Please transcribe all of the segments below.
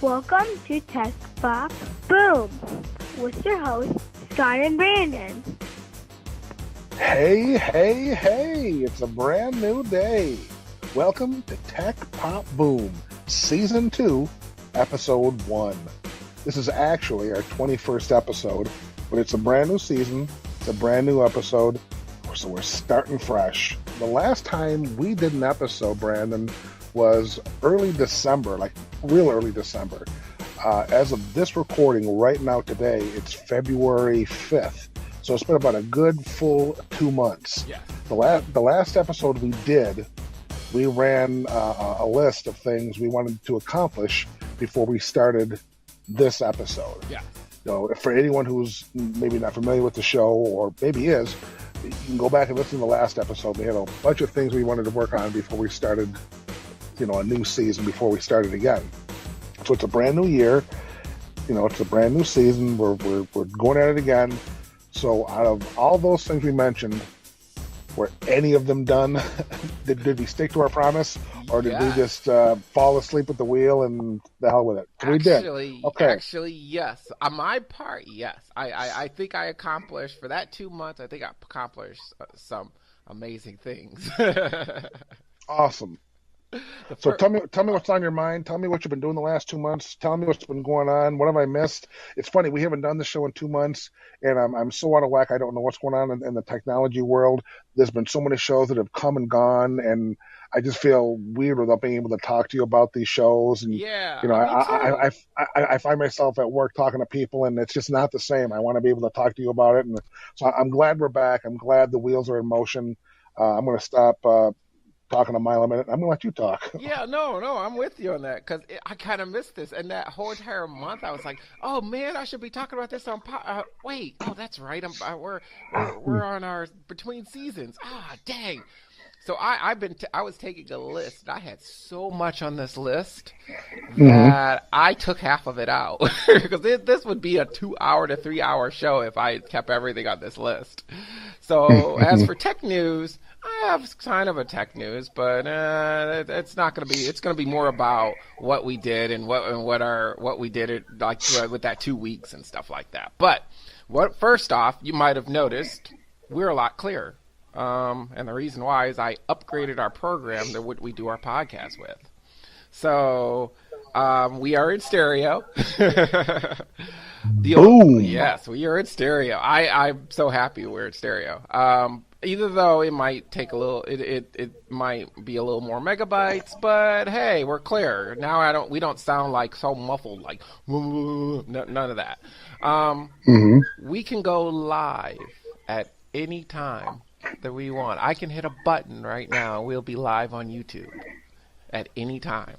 Welcome to Tech Pop Boom with your hosts, Scott and Brandon. Hey, it's a brand new day. Welcome to Tech Pop Boom, Season 2, Episode 1. This is actually our 21st episode, but it's a brand new season, it's a brand new episode, so we're starting fresh. The last time we did an episode, Brandon, was early December, like real early December. As of this recording right now today, it's February 5th. So it's been about a good full 2 months. Yeah. The last episode we did, we ran a list of things we wanted to accomplish before we started this episode. Yeah. For anyone who's maybe not familiar with the show, or maybe is, you can go back and listen to the last episode. We had a bunch of things we wanted to work on before we started, a new season, before we started again. So it's a brand new year. It's a brand new season. We're going at it again. So out of all those things we mentioned, were any of them done? did we stick to our promise? Or did we just fall asleep at the wheel and the hell with it? We did. Okay. Actually, yes. On my part, yes. I think I accomplished, for that 2 months, I think I accomplished some amazing things. Awesome. So tell me what's on your mind. Tell me what you've been doing the last 2 months. Tell me what's been going on. What have I missed? It's funny, we haven't done the show in 2 months, and I'm so out of whack. I don't know what's going on in the technology world. There's been so many shows that have come and gone, and I just feel weird without being able to talk to you about these shows. And I find myself at work talking to people, and it's just not the same. I want to be able to talk to you about it, and so I'm glad we're back. I'm glad the wheels are in motion. I'm going to stop talking a mile a minute. I'm going to let you talk. Yeah, no, I'm with you on that, because I kind of missed this. And that whole entire month, I was like, oh, man, I should be talking about this on wait, oh, that's right. We're on our between seasons. Dang. So I was taking a list. I had so much on this list that I took half of it out, because this would be a 2 hour to 3 hour show if I kept everything on this list. So as for tech news, I have kind of a tech news, but it's not going to be. It's going to be more about what we did and what we did with that 2 weeks and stuff like that. But first off, you might have noticed we're a lot clearer. And the reason why is I upgraded our program that we do our podcast with. So we are in stereo. Boom. Yes, we are in stereo. I'm so happy we're in stereo. Even though it might take a little, it might be a little more megabytes, but hey, we're clear now. We don't sound like so muffled, like none of that. We can go live at any time that we want. I can hit a button right now and we'll be live on YouTube at any time.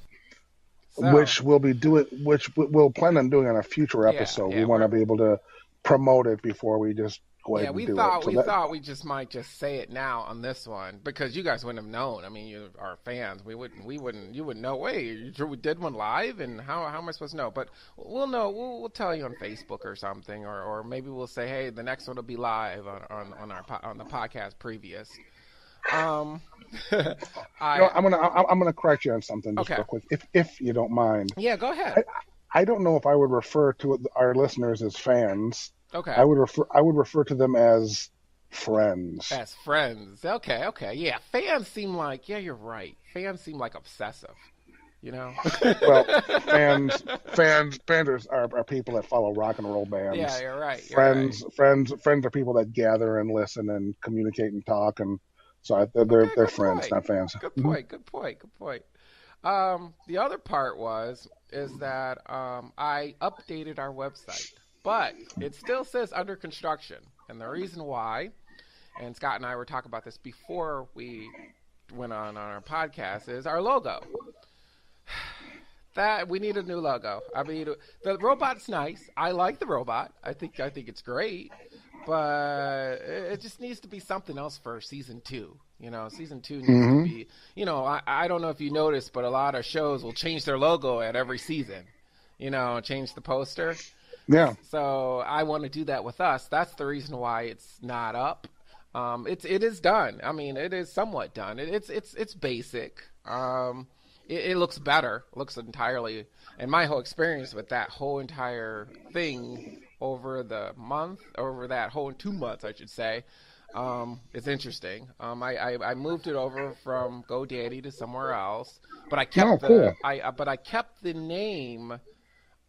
So, which we'll plan on doing on a future episode. We want to be able to promote it before we just go ahead and do it. We thought we just might just say it now on this one, because you guys wouldn't have known. I mean, you are fans. You wouldn't know. Wait, we did one live, and how am I supposed to know? But we'll know. We'll tell you on Facebook or something, or maybe we'll say, hey, the next one will be live on the podcast previous. I'm gonna correct you on something just real quick, if you don't mind. Yeah, go ahead. I don't know if I would refer to our listeners as fans. Okay. I would refer to them as friends. As friends. Okay. Yeah, fans seem like, you're right. Fans seem like obsessive. Well, fans are people that follow rock and roll bands. Yeah, you're right. Friends are people that gather and listen and communicate and talk, and so they're friends, not fans. Good point. The other part is that I updated our website, but it still says under construction. And the reason why, and Scott and I were talking about this before we went on our podcast, is our logo. That we need a new logo. I mean, the robot's nice. I like the robot. I think it's great, but it just needs to be something else for season 2. Season 2 needs to be. I don't know if you noticed, but a lot of shows will change their logo at every season. Change the poster. Yeah. So I want to do that with us. That's the reason why it's not up. It is done. I mean, it is somewhat done. It's basic. it looks better. It looks entirely, and my whole experience with that whole entire thing over that whole 2 months, I should say, is interesting. I moved it over from GoDaddy to somewhere else, but I kept I kept the name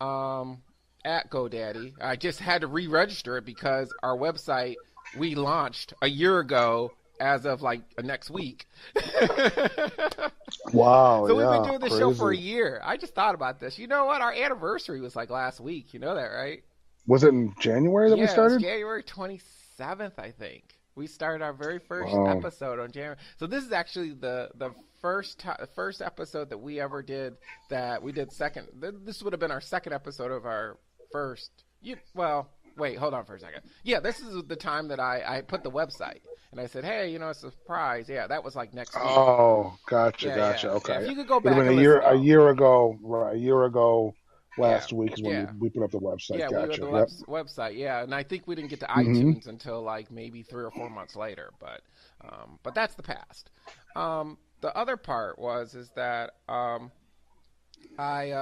at GoDaddy. I just had to re-register it because our website we launched a year ago as of like next week. Wow. So we've been doing this show for a year. I just thought about this. You know what? Our anniversary was like last week. You know that, right? Was it in January that we started? It was January 27th, I think. We started our very first episode on January. So this is actually the first episode that we ever did that we did second. This would have been our second episode of our first. Wait, hold on for a second. Yeah, this is the time that I put the website. And I said, hey, it's a surprise. Yeah, that was like next week. Oh, gotcha. Yeah. Okay. Yeah, if you could go back a year ago last week is when we put up the website. Yeah, gotcha. we put up the website. Yeah, and I think we didn't get to iTunes until like maybe 3 or 4 months later. But that's the past. The other part is that I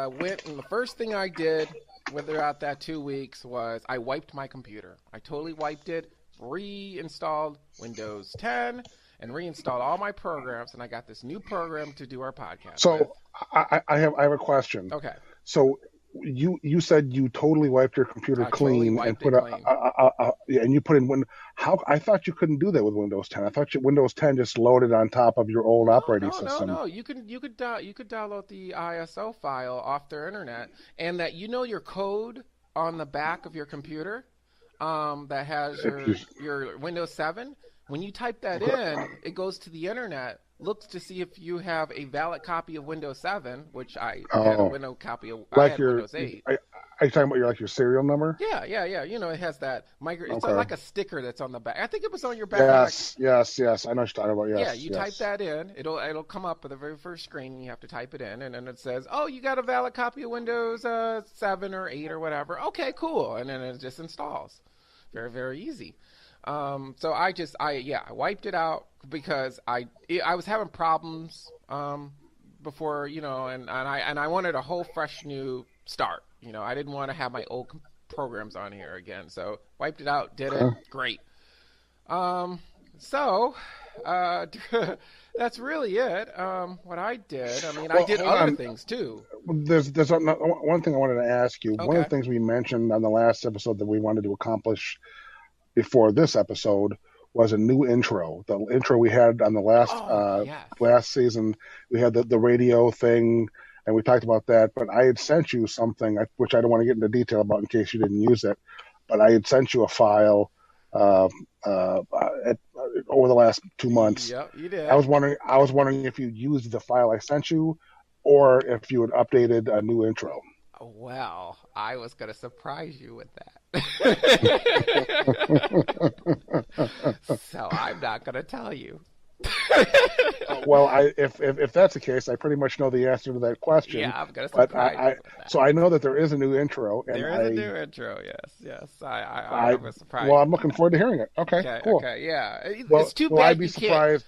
went, and the first thing I did throughout that 2 weeks was I wiped my computer. I totally wiped it. Reinstalled Windows 10 and reinstalled all my programs, and I got this new program to do our podcast. So I have a question. Okay. So you said you totally wiped your computer clean and put and you put in how I thought you couldn't do that with Windows 10. I thought Windows 10 just loaded on top of your old operating system. No. You could download the ISO file off their internet, and that your code on the back of your computer. That has your Windows 7. When you type that in, it goes to the internet, looks to see if you have a valid copy of Windows 7, which I had a Windows copy of. Windows 8. Are you talking about your serial number? Yeah. It has that It's like a sticker that's on the back. I think it was on your back. Yes. I know what you're talking about. Yes. Yeah, you type that in. It'll come up with the very first screen, and you have to type it in, and then it says, "Oh, you got a valid copy of Windows 7 or 8 or whatever." Okay, cool, and then it just installs. Very, very easy. So I wiped it out because I was having problems before, and I wanted a whole fresh new start. I didn't want to have my old programs on here again. So wiped it out, did it, great. So that's really it. What I did. I mean, I did other things too. There's one thing I wanted to ask you. Okay. One of the things we mentioned on the last episode that we wanted to accomplish before this episode was a new intro. The intro we had on the last season, we had the radio thing, and we talked about that. But I had sent you something, which I don't want to get into detail about in case you didn't use it. But I had sent you a file over the last 2 months. Yep, you did. I was wondering if you used the file I sent you, or if you had updated a new intro. Well, I was going to surprise you with that. So I'm not going to tell you. Well, if that's the case, I pretty much know the answer to that question. Yeah, I'm going to surprise you with that. So I know that there is a new intro. And there is a new intro, yes. I was surprised. Well, I'm looking forward to hearing it. Okay, cool. Okay, yeah. It's too bad will I be surprised?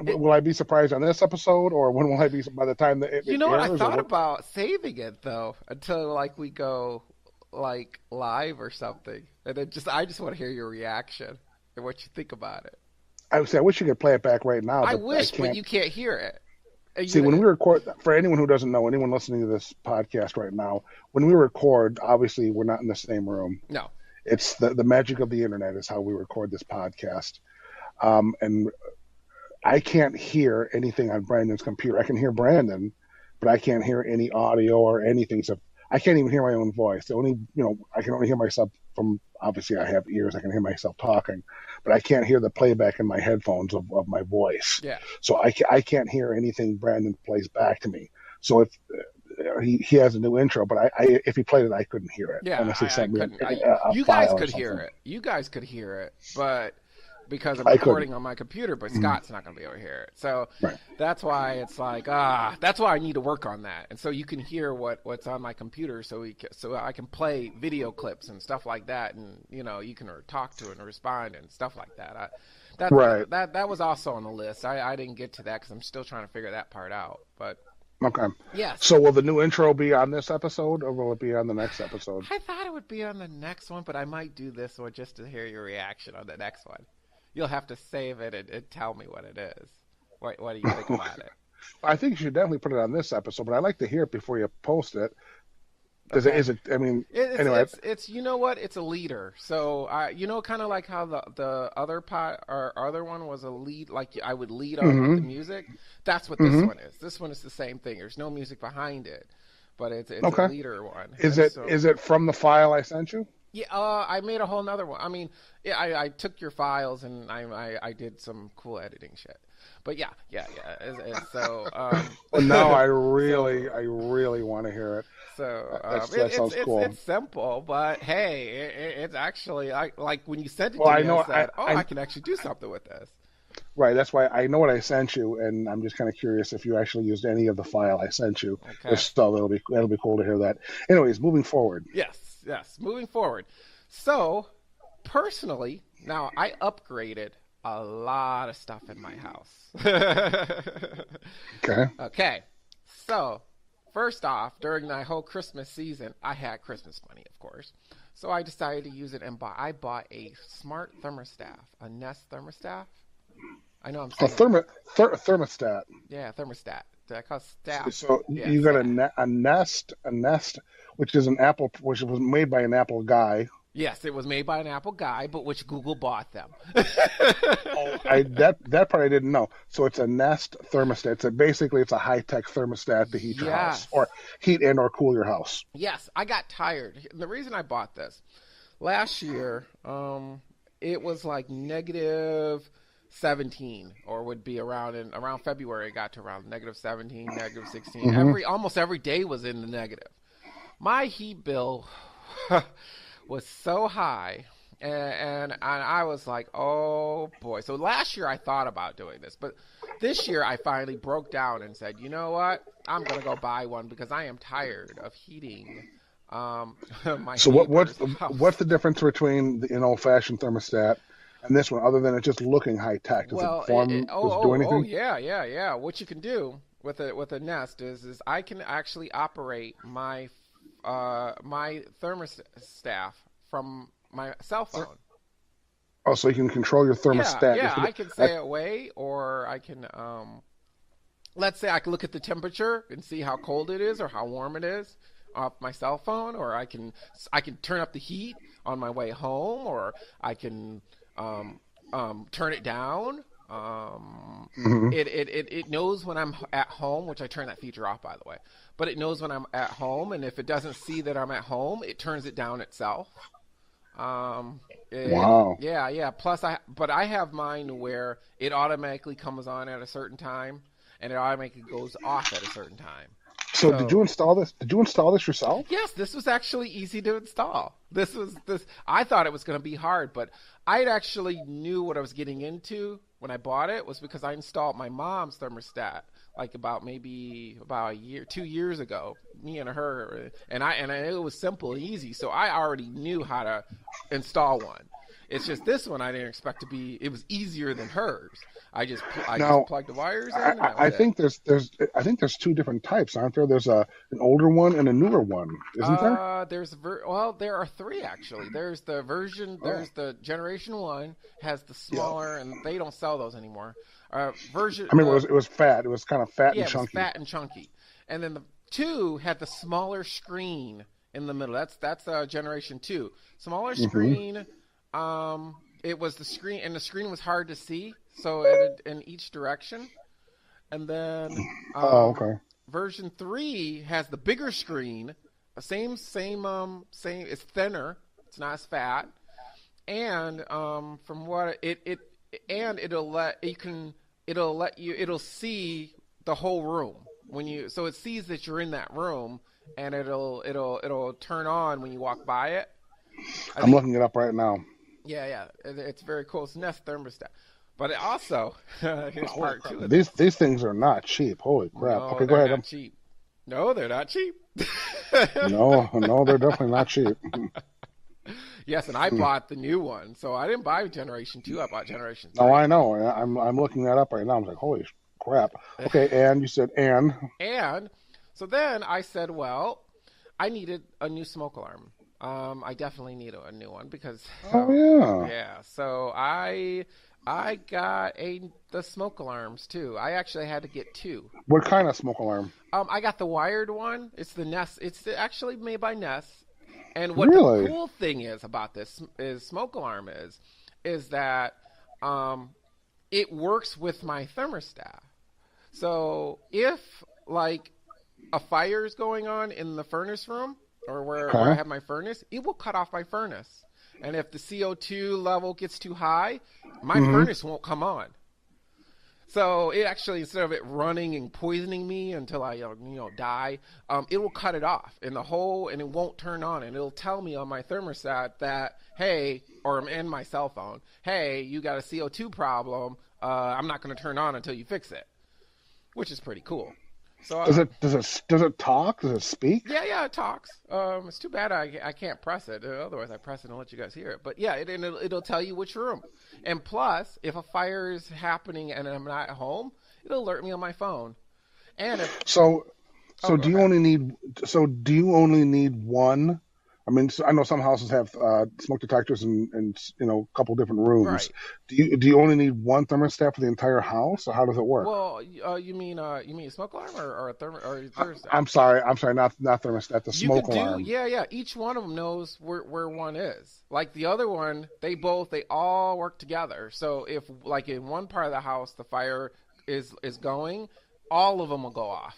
Will I be surprised on this episode, or when will I be by the time that it airs? I thought about saving it though until we go live or something, and then I just want to hear your reaction and what you think about it. I wish you could play it back right now. I wish, but you can't hear it. See, when we record, for anyone who doesn't know, anyone listening to this podcast right now, when we record, obviously we're not in the same room. No, it's the magic of the internet is how we record this podcast, and I can't hear anything on Brandon's computer. I can hear Brandon, but I can't hear any audio or anything. So I can't even hear my own voice. The only, I can only hear myself from, obviously I have ears. I can hear myself talking, but I can't hear the playback in my headphones of my voice. Yeah. So I can't hear anything Brandon plays back to me. So if he has a new intro, but if he played it, I couldn't hear it. Yeah, I couldn't. You guys could hear it. You guys could hear it, but because I'm recording on my computer, but Scott's not going to be able to hear it. So that's why it's that's why I need to work on that. And so you can hear what's on my computer so I can play video clips and stuff like that. And, you can talk to it and respond and stuff like that. That was also on the list. I didn't get to that because I'm still trying to figure that part out. But Okay. Yes. So will the new intro be on this episode, or will it be on the next episode? I thought it would be on the next one, but I might do this one just to hear your reaction on the next one. You'll have to save it and tell me what it is. What do you think about it? I think you should definitely put it on this episode, but I'd like to hear it before you post it. Okay. Is it? I mean, anyway. It's you know what? It's a leader. So kind of like how the other other one was a lead. Like I would lead on with the music. That's what this one is. This one is the same thing. There's no music behind it, but it's okay. a leader one. Is it from the file I sent you? Yeah, I made a whole nother one. I mean, yeah, I took your files and I did some cool editing shit. But yeah. So well, now I really want to hear it. So that sounds cool. It's simple, but hey, it's actually like when you sent it well, to me, I said, I can actually do something with this. Right, that's why I know what I sent you, and I'm just kind of curious if you actually used any of the file I sent you. Okay. If so, that'll be cool to hear that. Anyways, moving forward. Yes, moving forward. So, personally, now I upgraded a lot of stuff in my house. Okay. So, first off, during my whole Christmas season, I had Christmas money, of course. So I decided to use it and I bought a smart thermostat, a Nest thermostat. I know I'm saying thermostat. Yeah, thermostat. Did I call it staff? So yeah, you got a Nest, which is which was made by an Apple guy. Yes, it was made by an Apple guy, but which Google bought them. That part I didn't know. So it's a Nest thermostat. Basically it's a high-tech thermostat to heat your house, or heat and or cool your house. Yes, I got tired. The reason I bought this last year, it was like negative 17, or would be around February. It got to around negative 17, negative 16. Almost every day was in the negative. My heat bill was so high, and I was like, oh boy. So last year I thought about doing this, but this year I finally broke down and said, you know what? I'm gonna go buy one because I am tired of heating my. So what's the difference between an old-fashioned thermostat and this one, other than it just looking high tech? Does it do anything? Yeah. What you can do with a Nest is I can actually operate my my thermostat from my cell phone. Oh, so you can control your thermostat. Yeah, I can say it away, or I can let's say I can look at the temperature and see how cold it is or how warm it is off my cell phone, or I can turn up the heat on my way home, or I can turn it down. It knows when I'm at home, which I turn that feature off, by the way. But it knows when I'm at home, and if it doesn't see that I'm at home, it turns it down itself. Wow. Yeah. Plus, I have mine where it automatically comes on at a certain time, and it automatically goes off at a certain time. So did you install this? Did you install this yourself? Yes, this was actually easy to install. I thought it was going to be hard, but I actually knew what I was getting into when I bought it, was because I installed my mom's thermostat like about a year, 2 years ago. Me and her, and it was simple and easy, so I already knew how to install one. It's just this one I didn't expect to be. It was easier than hers. I just plugged the wires in. I think there's two different types, aren't there? There's an older one and a newer one, isn't there? There are three actually. There's the version. There's the Generation 1 has the smaller, and they don't sell those anymore. Version. I mean, it was fat. It was kind of fat and chunky. Yeah, it was fat and chunky. And then the 2 had the smaller screen in the middle. That's Generation 2. Smaller screen. It was the screen, and the screen was hard to see, so in each direction. And then version 3 has the bigger screen, same. It's thinner. It's not as fat, and from what it'll see the whole room so it sees that you're in that room, and it'll turn on when you walk by it. I'm looking it up right now. Yeah, it's very cool. It's Nest thermostat, but it also here's part 2 of these things are not cheap. Holy crap! No, okay, go ahead. Not cheap. No, they're not cheap. no, they're definitely not cheap. Yes, and I bought the new one, so I didn't buy Generation 2. I bought Generation 3. No, I know. I'm looking that up right now. I'm like, holy. crap. Okay, and you said and. And so then I said, well, I needed a new smoke alarm. I definitely need a new one because Oh yeah. yeah. So I got the smoke alarms too. I actually had to get two. What kind of smoke alarm? I got the wired one. It's the Nest. It's actually made by Nest. And what Really? the cool thing is about this is smoke alarm is that it works with my thermostat. So if like a fire is going on in the furnace room or where I have my furnace, it will cut off my furnace. And if the CO2 level gets too high, my furnace won't come on. So it actually, instead of it running and poisoning me until I, die, it will cut it off in the hole, and it won't turn on. And it'll tell me on my thermostat that, hey, or in my cell phone, hey, you got a CO2 problem. I'm not going to turn on until you fix it, which is pretty cool. So Does it talk? Does it speak? yeah, it talks. It's too bad I can't press it. Otherwise, I press it and let you guys hear it. But yeah, it'll tell you which room. And plus, if a fire is happening and I'm not at home, it'll alert me on my phone. And if So Oh, go do you ahead. only need one? I mean, I know some houses have smoke detectors in a couple different rooms. Right. Do you only need one thermostat for the entire house, or how does it work? Well, you mean a smoke alarm or a thermostat? I'm sorry, not thermostat, the You could smoke alarm. yeah. Each one of them knows where one is. Like the other one, they all work together. So if like in one part of the house the fire is going, all of them will go off.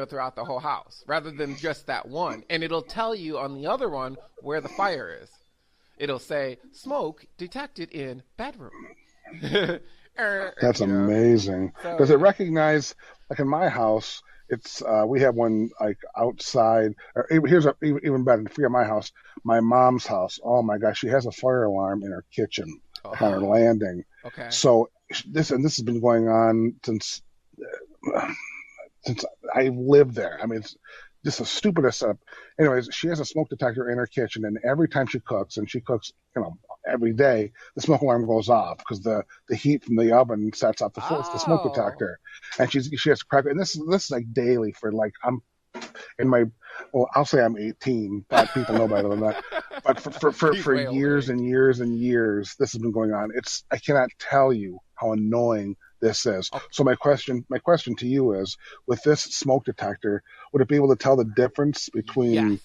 Throughout the whole house, rather than just that one. And it'll tell you on the other one where the fire is. It'll say smoke detected in bedroom. That's You know. amazing. So Does it recognize, like in my house, it's we have one like outside. Or even better. Forget my house. My mom's house. Oh my gosh, she has a fire alarm in her kitchen, like on her oh, landing. okay. So this has been going on since I lived there. I mean, it's just the stupidest setup. Anyways, she has a smoke detector in her kitchen, and every time she cooks, and she cooks, every day, the smoke alarm goes off because the heat from the oven sets off the smoke Oh, detector, and she has to crack it. And this is like daily for like I'm in my well, I'll say I'm 18, but people know better than that. But he's for way over years and 18. years and years, this has been going on. I cannot tell you how annoying this is. Oh, So my question to you is, with this smoke detector, would it be able to tell the difference yes. between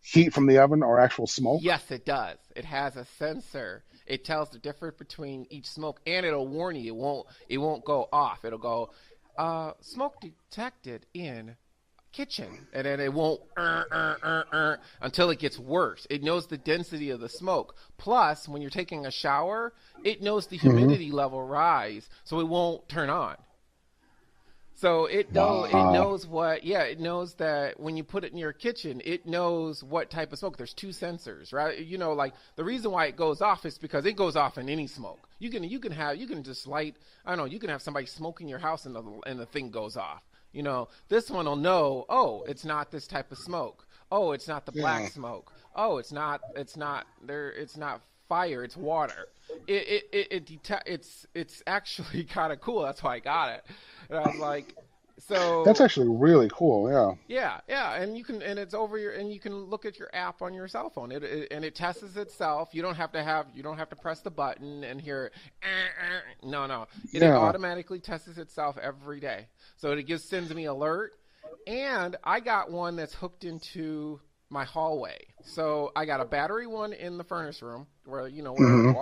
heat from the oven or actual smoke? Yes, it does. It has a sensor. It tells the difference between each smoke, and it'll warn you. It won't go off. It'll go, smoke detected in kitchen, and then it won't until it gets worse. It knows the density of the smoke. Plus, when you're taking a shower, it knows the Hmm. humidity level rise, so it won't turn on. So it Wow. knows it knows that when you put it in your kitchen, it knows what type of smoke. There's two sensors, right? Like the reason why it goes off is because it goes off in any smoke. You can just light, I don't know, you can have somebody smoke in your house and the thing goes off. This one will know, oh, it's not this type of smoke. Oh, it's not the black Yeah. smoke. Oh, it's not fire, it's water. It's actually kind of cool. That's why I got it. And I was like, That's so actually really cool. Yeah. yeah, and you can look at your app on your cell phone. And it tests itself. You don't have to press the button and hear no. It Yeah. automatically tests itself every day. So sends me alert, and I got one that's hooked into my hallway. So I got a battery one in the furnace room Hmm.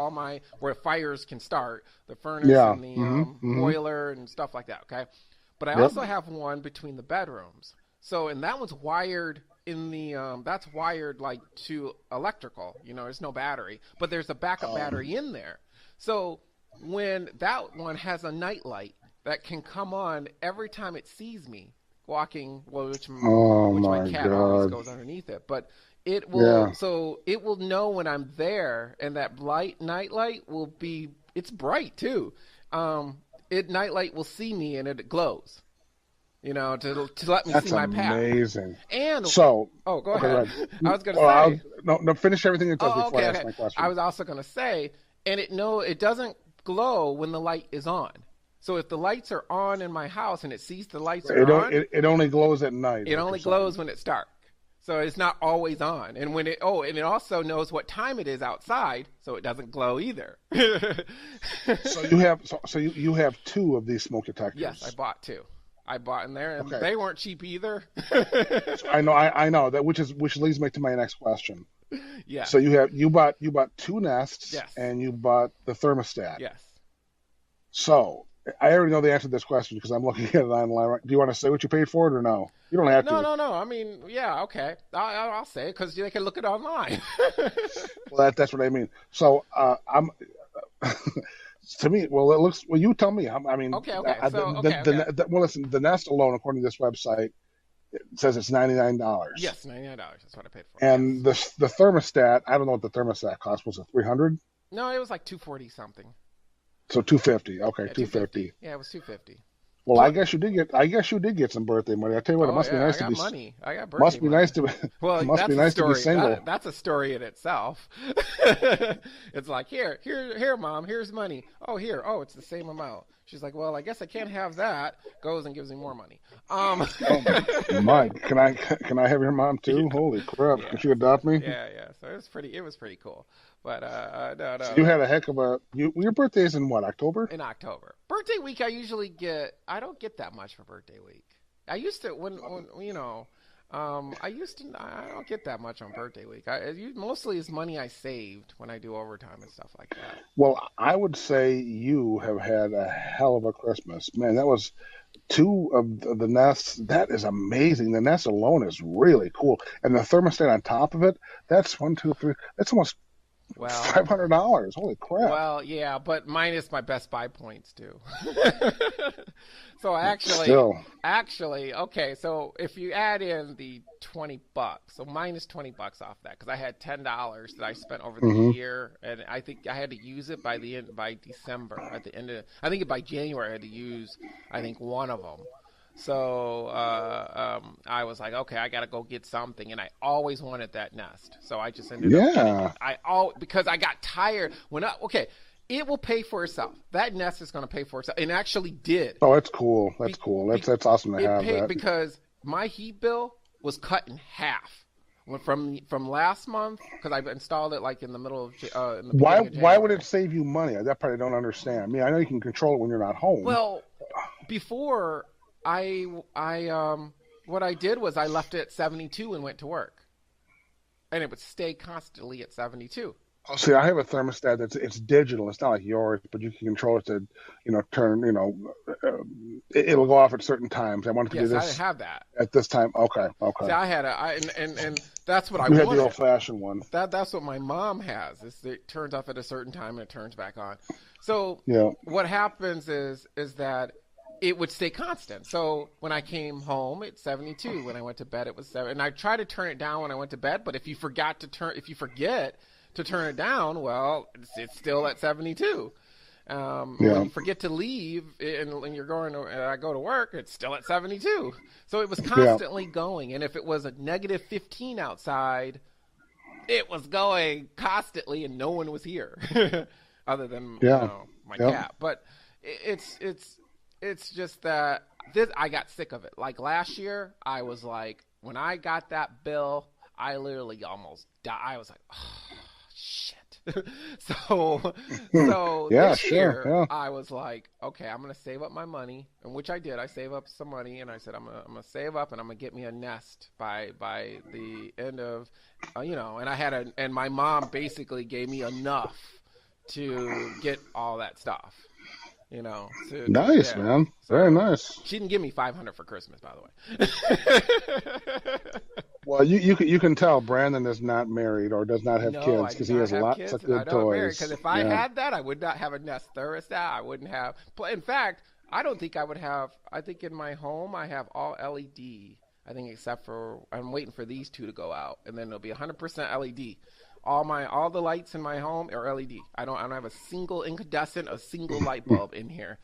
where fires can start, the furnace Yeah. and the Hmm. boiler and stuff like that, okay? But I Yep. also have one between the bedrooms. So, and that one's wired that's wired like to electrical. There's no battery, but there's a backup battery in there. So when that one has a night light that can come on every time it sees me walking, well, Oh which my my cat always God. goes underneath it, but Yeah. it will know when I'm there, and that night light it's bright too. Night light will see me and it glows, to let me That's see my path. amazing. And So, oh, go okay, go ahead. ahead. I was gonna Well, say, no, finish everything you said oh, before I okay, ask okay. my I question. was also gonna say, and it doesn't glow when the light is on. So if the lights are on in my house and it sees the lights are on, it only glows at night. it only glows when it's dark. So it's not always on. And when and it also knows what time it is outside, so it doesn't glow either. So you have 2 of these smoke detectors. Yes, I bought 2. I bought in there, and Okay. they weren't cheap either. I know that, which leads me to my next question. Yeah. So you bought 2 Nests, Yes. and you bought the thermostat. Yes. So I already know the answer to this question because I'm looking at it online. Do you want to say what you paid for it or no? You don't have to. No. I mean, yeah, okay. I'll say it because they can look it online. Well, that's what I mean. So I'm. To me, well, it looks. Well, you tell me. I mean, Okay. Well, listen. The Nest alone, according to this website, it says it's $99. Yes, $99. That's what I paid for. And yes. the thermostat, I don't know what the thermostat cost. Was it $300? No, it was like $240 something. So $250. Okay, Yeah, $250. Yeah, it was $250. Well, I guess you did get some birthday money. I tell you what, it must be nice to be. Money. I got birthday Must be money. nice to. Well, must be nice to be single. That's a story in itself. It's like here, Mom. Here's money. Oh, here. Oh, it's the same amount. She's like, well, I guess I can't have that. Goes and gives me more money. Oh, my! Can I have your mom too? Yeah. Holy crap! Yeah. Can she adopt me? Yeah. So it was pretty cool. But no. So you had a heck of a. Your birthday is in what, October? In October. Birthday week, I usually get. I don't get that much for birthday week. I used to when you know. I don't get that much on birthday week. Mostly it's money I saved when I do overtime and stuff like that. Well, I would say you have had a hell of a Christmas. Man, that was 2 of the Nests. That is amazing. The Nest alone is really cool. And the thermostat on top of it, that's 1, 2, 3. That's almost $500. Holy crap. Well, yeah, but minus my Best Buy points too. So actually, okay. So if you add in the $20, so minus $20 off that, because I had $10 that I spent over the year, and I think I had to use it by December. At the end of, I think by January I had to use, I think, one of them. So I was like, okay, I got to go get something, and I always wanted that Nest. So I just ended up getting it. Because I got tired. It will pay for itself. That Nest is going to pay for itself, and it actually did. Oh, that's cool. That's cool. That's awesome to have that. Because my heat bill was cut in half. From last month, because I installed it like in the middle of Why would it save you money? That part I don't understand. I mean, I know you can control it when you're not home. Well, before what I did was I left it at 72 and went to work, and it would stay constantly at 72. Oh, see, I have a thermostat it's digital. It's not like yours, but you can control it to, turn. It'll go off at certain times. I wanted to do this. I have that at this time. Okay. See, I had and that's what I wanted. You had the old-fashioned one. That's what my mom has. It turns off at a certain time and it turns back on. So what happens is that it would stay constant. So when I came home, it's 72. When I went to bed, it was 7. And I try to turn it down when I went to bed. But if you forget to turn it down, well, it's still at 72. When you forget to leave and when I go to work, it's still at 72. So it was constantly going. And if it was a negative 15 outside, it was going constantly, and no one was here, other than my cat. But it's just that I got sick of it. Like last year, I was like, when I got that bill, I literally almost died. I was like, oh, shit. So this year, I was like, okay, I'm going to save up my money, and which I did. I saved up some money, and I said, I'm going to save up, and I'm going to get me a Nest by the end of, and my mom basically gave me enough to get all that stuff. Nice, man. Very nice. She didn't give me $500 for Christmas, by the way. Well, you can tell Brandon is not married or does not have kids because he has lots of good toys. Because if I had that, I would not have a Nest thermostat. I wouldn't have. In fact, I don't think I would have. I think in my home I have all LED. I think except for I'm waiting for these 2 to go out, and then it'll be 100% LED. All the lights in my home are LED. I don't have a single incandescent, a single light bulb in here.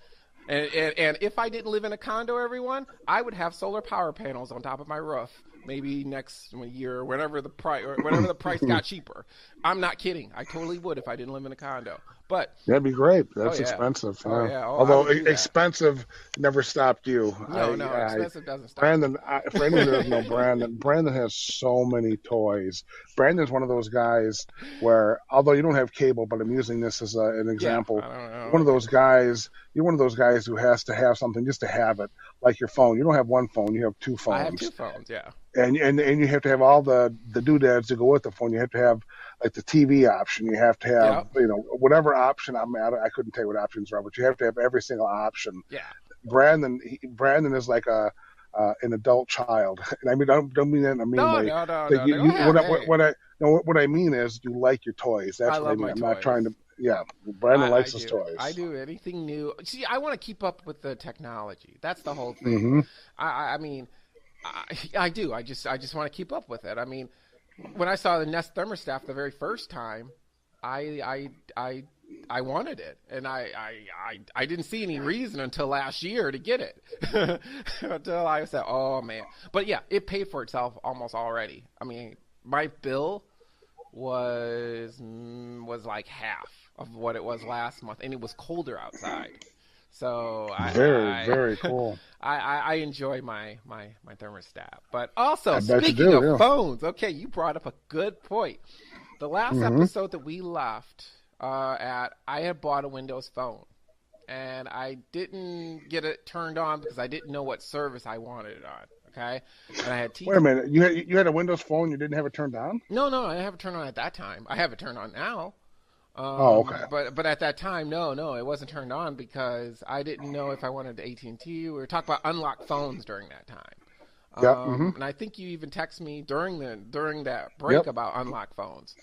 And if I didn't live in a condo, everyone, I would have solar power panels on top of my roof maybe next year, whenever the price got cheaper. I'm not kidding. I totally would if I didn't live in a condo. But that'd be great. That's yeah. expensive. Oh yeah. Oh, although expensive never stopped you. No, expensive doesn't stop. Brandon, for anyone who doesn't know Brandon, Brandon has so many toys. Brandon's one of those guys where, although you don't have cable, but I'm using this as an example. I don't know. One of those guys. You're one of those guys who has to have something just to have it, like your phone. You don't have one phone; you have two phones. I have two phones, yeah. And you have to have all the doodads to go with the phone. You have to have like the TV option. You have to have whatever option I'm at. I couldn't tell you what options are, but you have to have every single option. Yeah. Brandon is like an adult child, and I mean don't mean that in a mean way. No. What I mean is you like your toys. That's what I mean. I'm not trying to. Yeah, Brandon likes his toys. I do anything new. See, I want to keep up with the technology. That's the whole thing. Mm-hmm. I mean, I do. I just want to keep up with it. I mean, when I saw the Nest thermostat the very first time, I wanted it, and I didn't see any reason until last year to get it. Until I said, oh man. But yeah, it paid for itself almost already. I mean, my bill was like half of what it was last month, and it was colder outside. So very cool. I enjoy my thermostat. But also, speaking of phones, okay, you brought up a good point. The last episode that we left I had bought a Windows phone, and I didn't get it turned on because I didn't know what service I wanted it on. Okay, and I had Wait a minute, you had a Windows phone, you didn't have it turned on? No, I didn't have it turned on at that time. I have it turned on now. Okay. But at that time, no, it wasn't turned on because I didn't know if I wanted AT&T. We were talking about unlocked phones during that time. Yep. And I think you even texted me during that break about unlocked phones.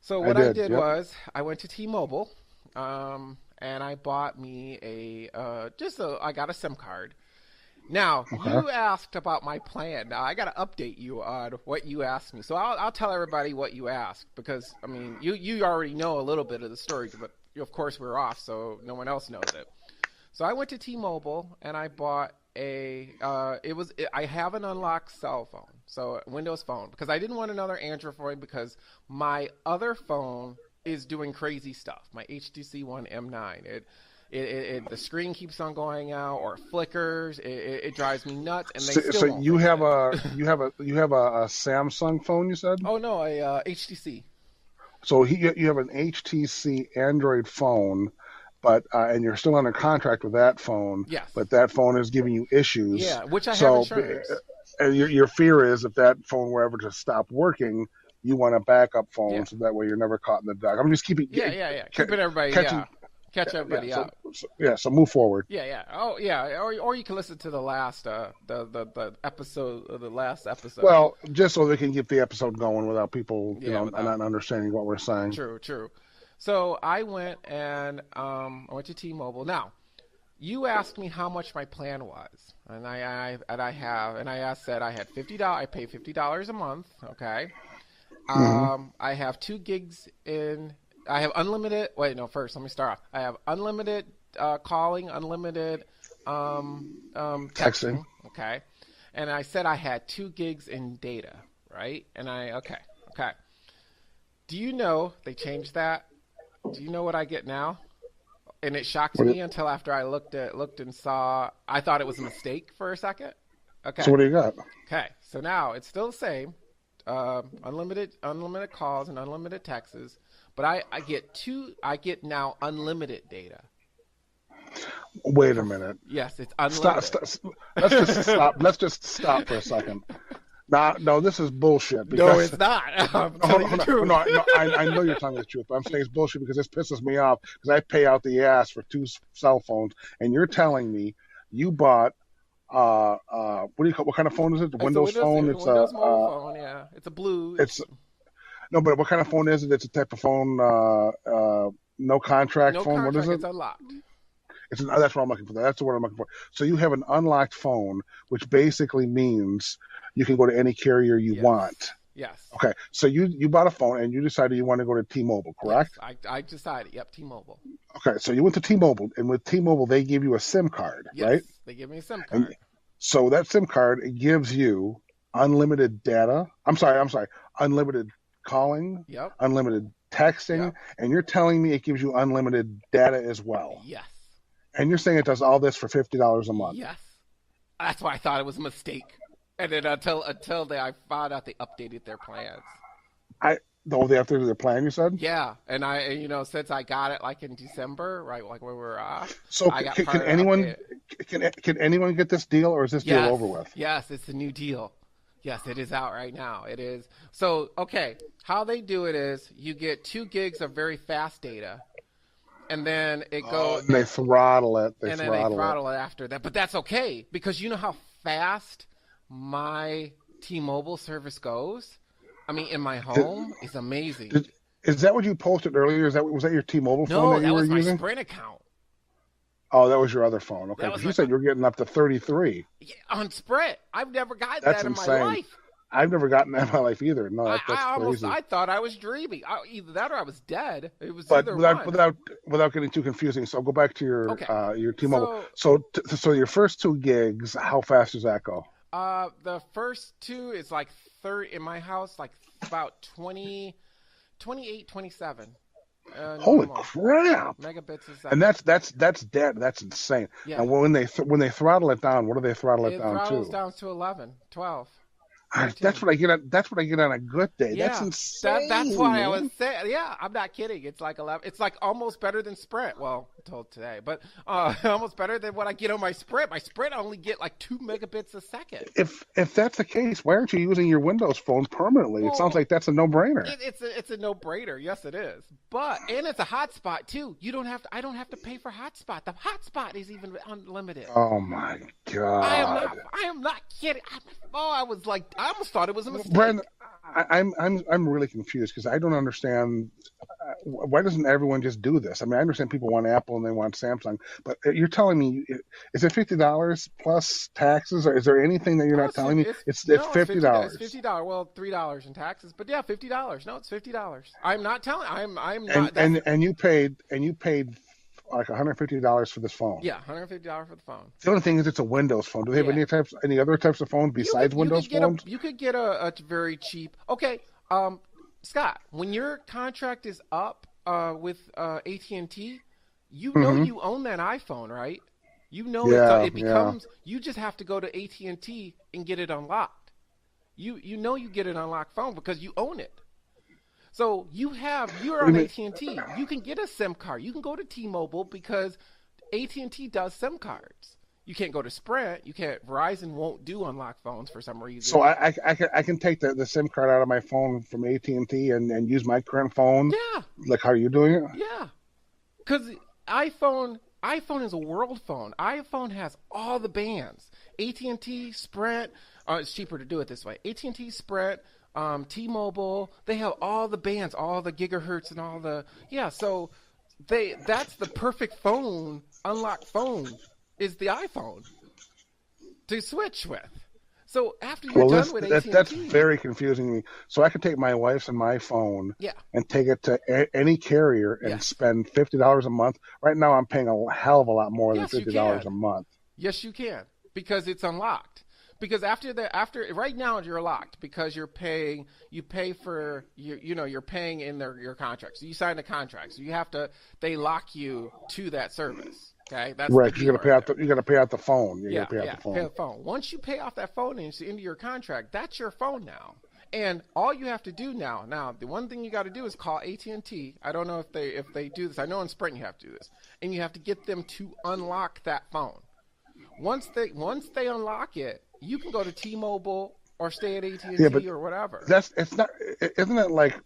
So what I did was I went to T-Mobile, and I bought me I got a SIM card. Now, you asked about my plan. Now, I got to update you on what you asked me. So I'll tell everybody what you asked because, I mean, you already know a little bit of the story, but of course we're off, so no one else knows it. So I went to T-Mobile, and I bought I have an unlocked cell phone, so a Windows phone, because I didn't want another Android phone because my other phone is doing crazy stuff, my HTC One M9. The screen keeps on going out or flickers. It drives me nuts, and they still won't you have a Samsung phone, you said? Oh no, a HTC. So you have an HTC Android phone, but and you're still under contract with that phone. Yes. But that phone is giving you issues. Yeah, which I have insurance. And your fear is if that phone were ever to stop working, you want a backup phone so that way you're never caught in the dark. I'm just keeping. Keeping everybody. Catch everybody up. So move forward. Yeah. Oh, yeah. Or you can listen to the last the episode, the last episode. Well, just so they can keep the episode going without people, not understanding what we're saying. True. So I went and I went to T-Mobile. Now, you asked me how much my plan was, and I said I had $50. I pay $50 a month. Okay. I have 2 gigs in. I have unlimited. Wait, no. First, let me start off. I have unlimited calling, unlimited texting. Okay, and I said I had 2 gigs in data, right? And okay. Do you know they changed that? Do you know what I get now? And it shocked me until after I looked and saw. I thought it was a mistake for a second. Okay. So what do you got? Okay, so now it's still the same. Unlimited calls and unlimited texts. But I get now unlimited data. Wait a minute. Yes, it's unlimited. Stop. Let's just stop for a second. No, this is bullshit. No, it's not. I'm telling you the truth. No, I know you're telling the truth, but I'm saying it's bullshit because this pisses me off because I pay out the ass for 2 cell phones, and you're telling me you bought what kind of phone is it? The Windows phone? It's a Windows phone, yeah. It's a blue. No, but what kind of phone is it? It's a type of phone, no contract phone. What is it? It's unlocked. That's what I'm looking for. That's the word I'm looking for. So you have an unlocked phone, which basically means you can go to any carrier you want. Yes. Okay. So you bought a phone and you decided you want to go to T-Mobile, correct? Yes, I decided. Yep, T-Mobile. Okay. So you went to T-Mobile, and with T-Mobile, they give you a SIM card, right? They give me a SIM card. So that SIM card, it gives you unlimited data. I'm sorry, unlimited calling, Yep. unlimited texting, Yep. and you're telling me it gives you unlimited data as well. Yes. And you're saying it does all this for $50 a month. Yes. That's why I thought it was a mistake. And then I found out they updated their plans. They have to do their plan, you said? Yeah, and since I got it like in December, right, like when we were off, So I got can part of the anyone update. can anyone get this deal, or is this deal Yes, over with? yes, it's a new deal. Yes, it is out right now. It is. So, okay, how they do it is you get 2 gigs of very fast data, and then it goes, And they throttle it. and then they throttle it after that. But that's okay because you know how fast my T-Mobile service goes. I mean, in my home, it's amazing. Is that what you posted earlier? Was that your T-Mobile phone No, that that you were was my using? Sprint account. Oh, that was your other phone. Okay, That was because you my said you were getting up to 33. Yeah, on Sprint. I've never gotten That's that in insane. my life. I've never gotten that in my life either. No, that's crazy. I thought I was dreaming. Either that or I was dead. It was But either one. without getting too confusing, so go back to your T-Mobile. So, So your first 2 gigs, how fast does that go? the first 2 is like 30 in my house, like about 28, 27. Holy Normal. crap! Megabits a second. And that's dead. That's insane. Yeah. And when they throttle it down, what do they throttle it down throttles to? down to 11, 12. That's what I get. That's what I get on a good day. Yeah, That's insane. that's why I man. was saying. Yeah, I'm not kidding. It's like 11. It's like almost better than Sprint. Well, until today, but almost better than what I get on my Sprint. My Sprint I only get like 2 megabits a second. If that's the case, why aren't you using your Windows phone permanently? It sounds like that's a no-brainer. It's a no-brainer. Yes, it is. And it's a hotspot too. I don't have to pay for hotspot. The hotspot is even unlimited. Oh my god! I am not kidding. I was like, I almost thought it was a mistake. Brandon, I'm really confused because I don't understand. Why doesn't everyone just do this? I mean, I understand people want Apple and they want Samsung, but you're telling me, is it $50 plus taxes, or is there anything that you're not telling me? It's $50. It's $50. Well, $3 in taxes, but yeah, $50. No, it's $50. I'm not telling. I'm not. And you paid like $150 for this phone. Yeah, $150 for the phone. The only thing is, it's a Windows phone. Do they have any other types of phones besides Windows phones? You could get a very cheap. Okay, Scott, when your contract is up with AT&T, you know you own that iPhone, right? You know it becomes. You just have to go to AT&T and get it unlocked. You know you get an unlocked phone because you own it. So you're on AT&T. You can get a SIM card. You can go to T-Mobile because AT&T does SIM cards. You can't go to Sprint. You can't. Verizon won't do unlocked phones for some reason. So I can take the SIM card out of my phone from AT&T and use my current phone. Yeah. Like how you're doing it. Yeah. Because iPhone is a world phone. iPhone has all the bands. AT&T, Sprint. It's cheaper to do it this way. AT&T, Sprint. T-Mobile, they have all the bands, all the gigahertz and all the so that's the perfect phone, unlocked phone is the iPhone to switch with. So after you're done with AT&T, that's very confusing to me. So I could take my wife's and my phone and take it to any carrier and spend $50 a month. Right now I'm paying a hell of a lot more than $50 a month. Yes, you can, because it's unlocked. Because after right now you're locked because you pay for you're paying in your contract. So you sign a contract. So they lock you to that service. Okay, that's right. You got to pay out the phone. You got to pay out the phone. Once you pay off that phone and it's into your contract, that's your phone now. And all you have to do now, the one thing you got to do is call AT&T. I don't know if they do this. I know in Sprint you have to do this, and you have to get them to unlock that phone. Once they unlock it, you can go to T-Mobile or stay at AT&T or whatever. Isn't it like,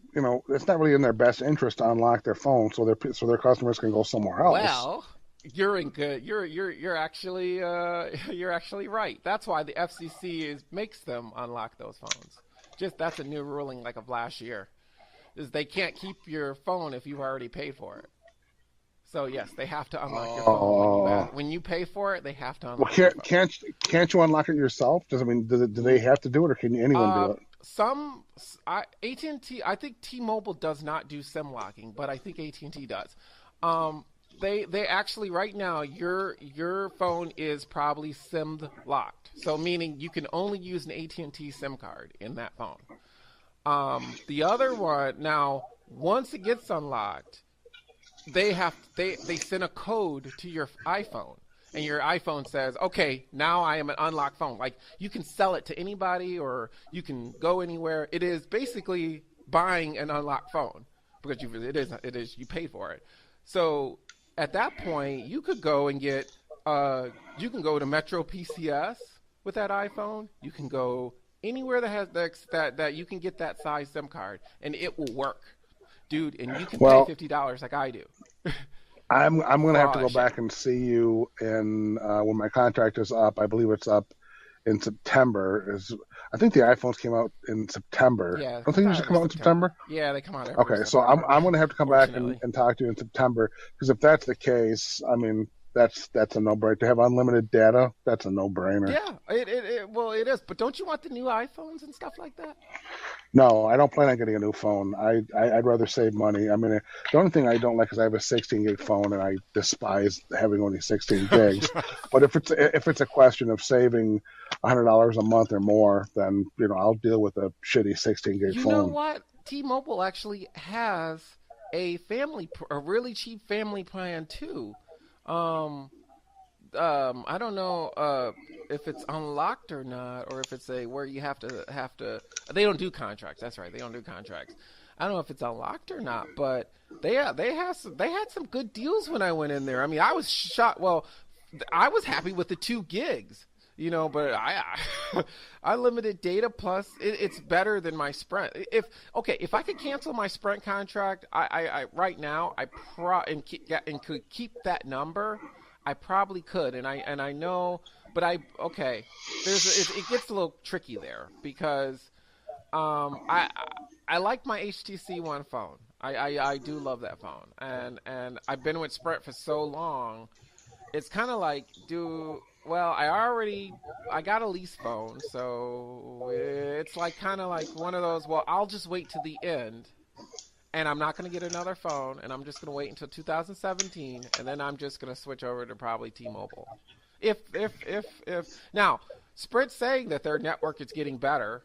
it's not really in their best interest to unlock their phone so their customers can go somewhere else. Well, you're actually right. That's why the FCC makes them unlock those phones. That's a new ruling like of last year. Is they can't keep your phone if you've already paid for it. So yes, they have to unlock your phone when you pay for it. They have to unlock. Well, can't you unlock it yourself? Do they have to do it, or can anyone do it? AT&T, I think T-Mobile does not do SIM locking, but I think AT&T does. They actually right now your phone is probably SIM locked. So meaning you can only use an AT&T SIM card in that phone. The other one now, once it gets unlocked, they send a code to your iPhone, and your iPhone says, "Okay, now I am an unlocked phone." Like you can sell it to anybody, or you can go anywhere. It is basically buying an unlocked phone because it is you pay for it. So at that point, you could go and get you can go to Metro PCS with that iPhone. You can go anywhere that has that you can get that size SIM card, and it will work, dude. And you can pay $50 like I do. I'm going to have to go shit. back and see you in when my contract is up. I believe it's up in September. I think the iPhones came out in September. Yeah, Don't think they should come out in September. Yeah, they come out every Okay, so September, I'm going to have to come back and fortunately. talk to you in September, because if that's the case, I mean that's a no-brainer. To have unlimited data, that's a no-brainer. Yeah, well, it is. But don't you want the new iPhones and stuff like that? No, I don't plan on getting a new phone. I'd rather save money. I mean, the only thing I don't like is I have a 16 gig phone, and I despise having only 16 gigs. But if it's a question of saving $100 a month or more, then I'll deal with a shitty 16 gig You phone. know what? T-Mobile actually has a really cheap family plan too. I don't know if it's unlocked or not, or if it's where you have to. They don't do contracts. That's right. They don't do contracts. I don't know if it's unlocked or not, but they had some good deals when I went in there. I mean, I was shocked. Well, I was happy with the 2 gigs, but I limited data plus it's better than my Sprint. If I could cancel my Sprint contract, I right now and could keep that number. I probably could, and I know, but it gets a little tricky there because I like my HTC One phone. I do love that phone, and I've been with Sprint for so long. It's kind of like I got a lease phone, so it's like kind of like one of those. Well, I'll just wait to the end. And I'm not going to get another phone, and I'm just going to wait until 2017, and then I'm just going to switch over to probably T-Mobile. If now, Sprint's saying that their network is getting better.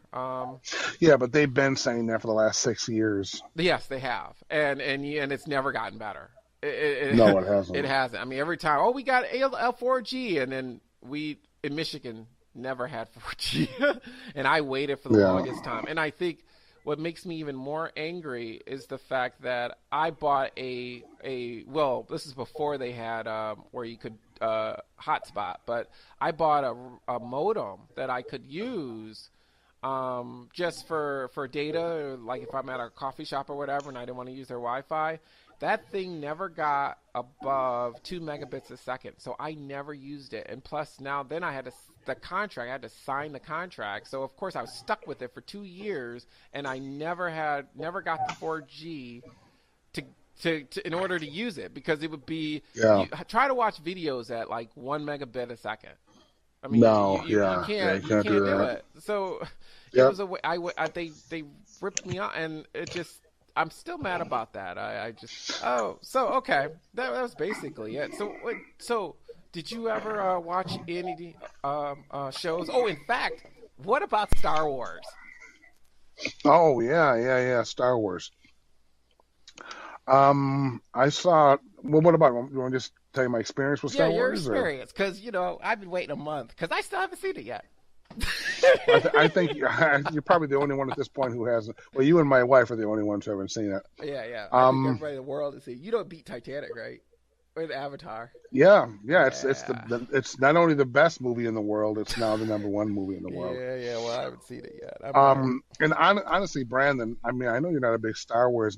Yeah, but they've been saying that for the last 6 years. Yes, they have, and it's never gotten better. No, it hasn't. It hasn't. I mean, every time, we got L4G, and then we in Michigan never had 4G, and I waited for the longest time, and I think. What makes me even more angry is the fact that I bought this is before they had where you could hotspot, but I bought a modem that I could use just for data, like if I'm at a coffee shop or whatever and I didn't want to use their Wi-Fi. That thing never got above 2 megabits a second, so I never used it. And plus, I had to sign the contract. So of course, I was stuck with it for 2 years, and I never got the 4G to in order to use it, because it would be try to watch videos at like 1 megabit a second. I mean, you can't do it. So it was a way. They ripped me out, and it just. I'm still mad about that. Okay. That was basically it. So did you ever watch any shows? Oh, in fact, what about Star Wars? Oh yeah, Star Wars. I saw. Well, what about? You want to just tell you my experience with Star Wars? Yeah, your experience, because I've been waiting a month because I still haven't seen it yet. I think you're probably the only one at this point who hasn't. Well, you and my wife are the only ones who haven't seen it. Yeah. I think everybody in the world has seen. You don't beat Titanic, right? Or the Avatar. Yeah. It's not only the best movie in the world, it's now the #1 movie in the world. Yeah. Well, I haven't seen it yet. And honestly, Brandon, I mean, I know you're not a big Star Wars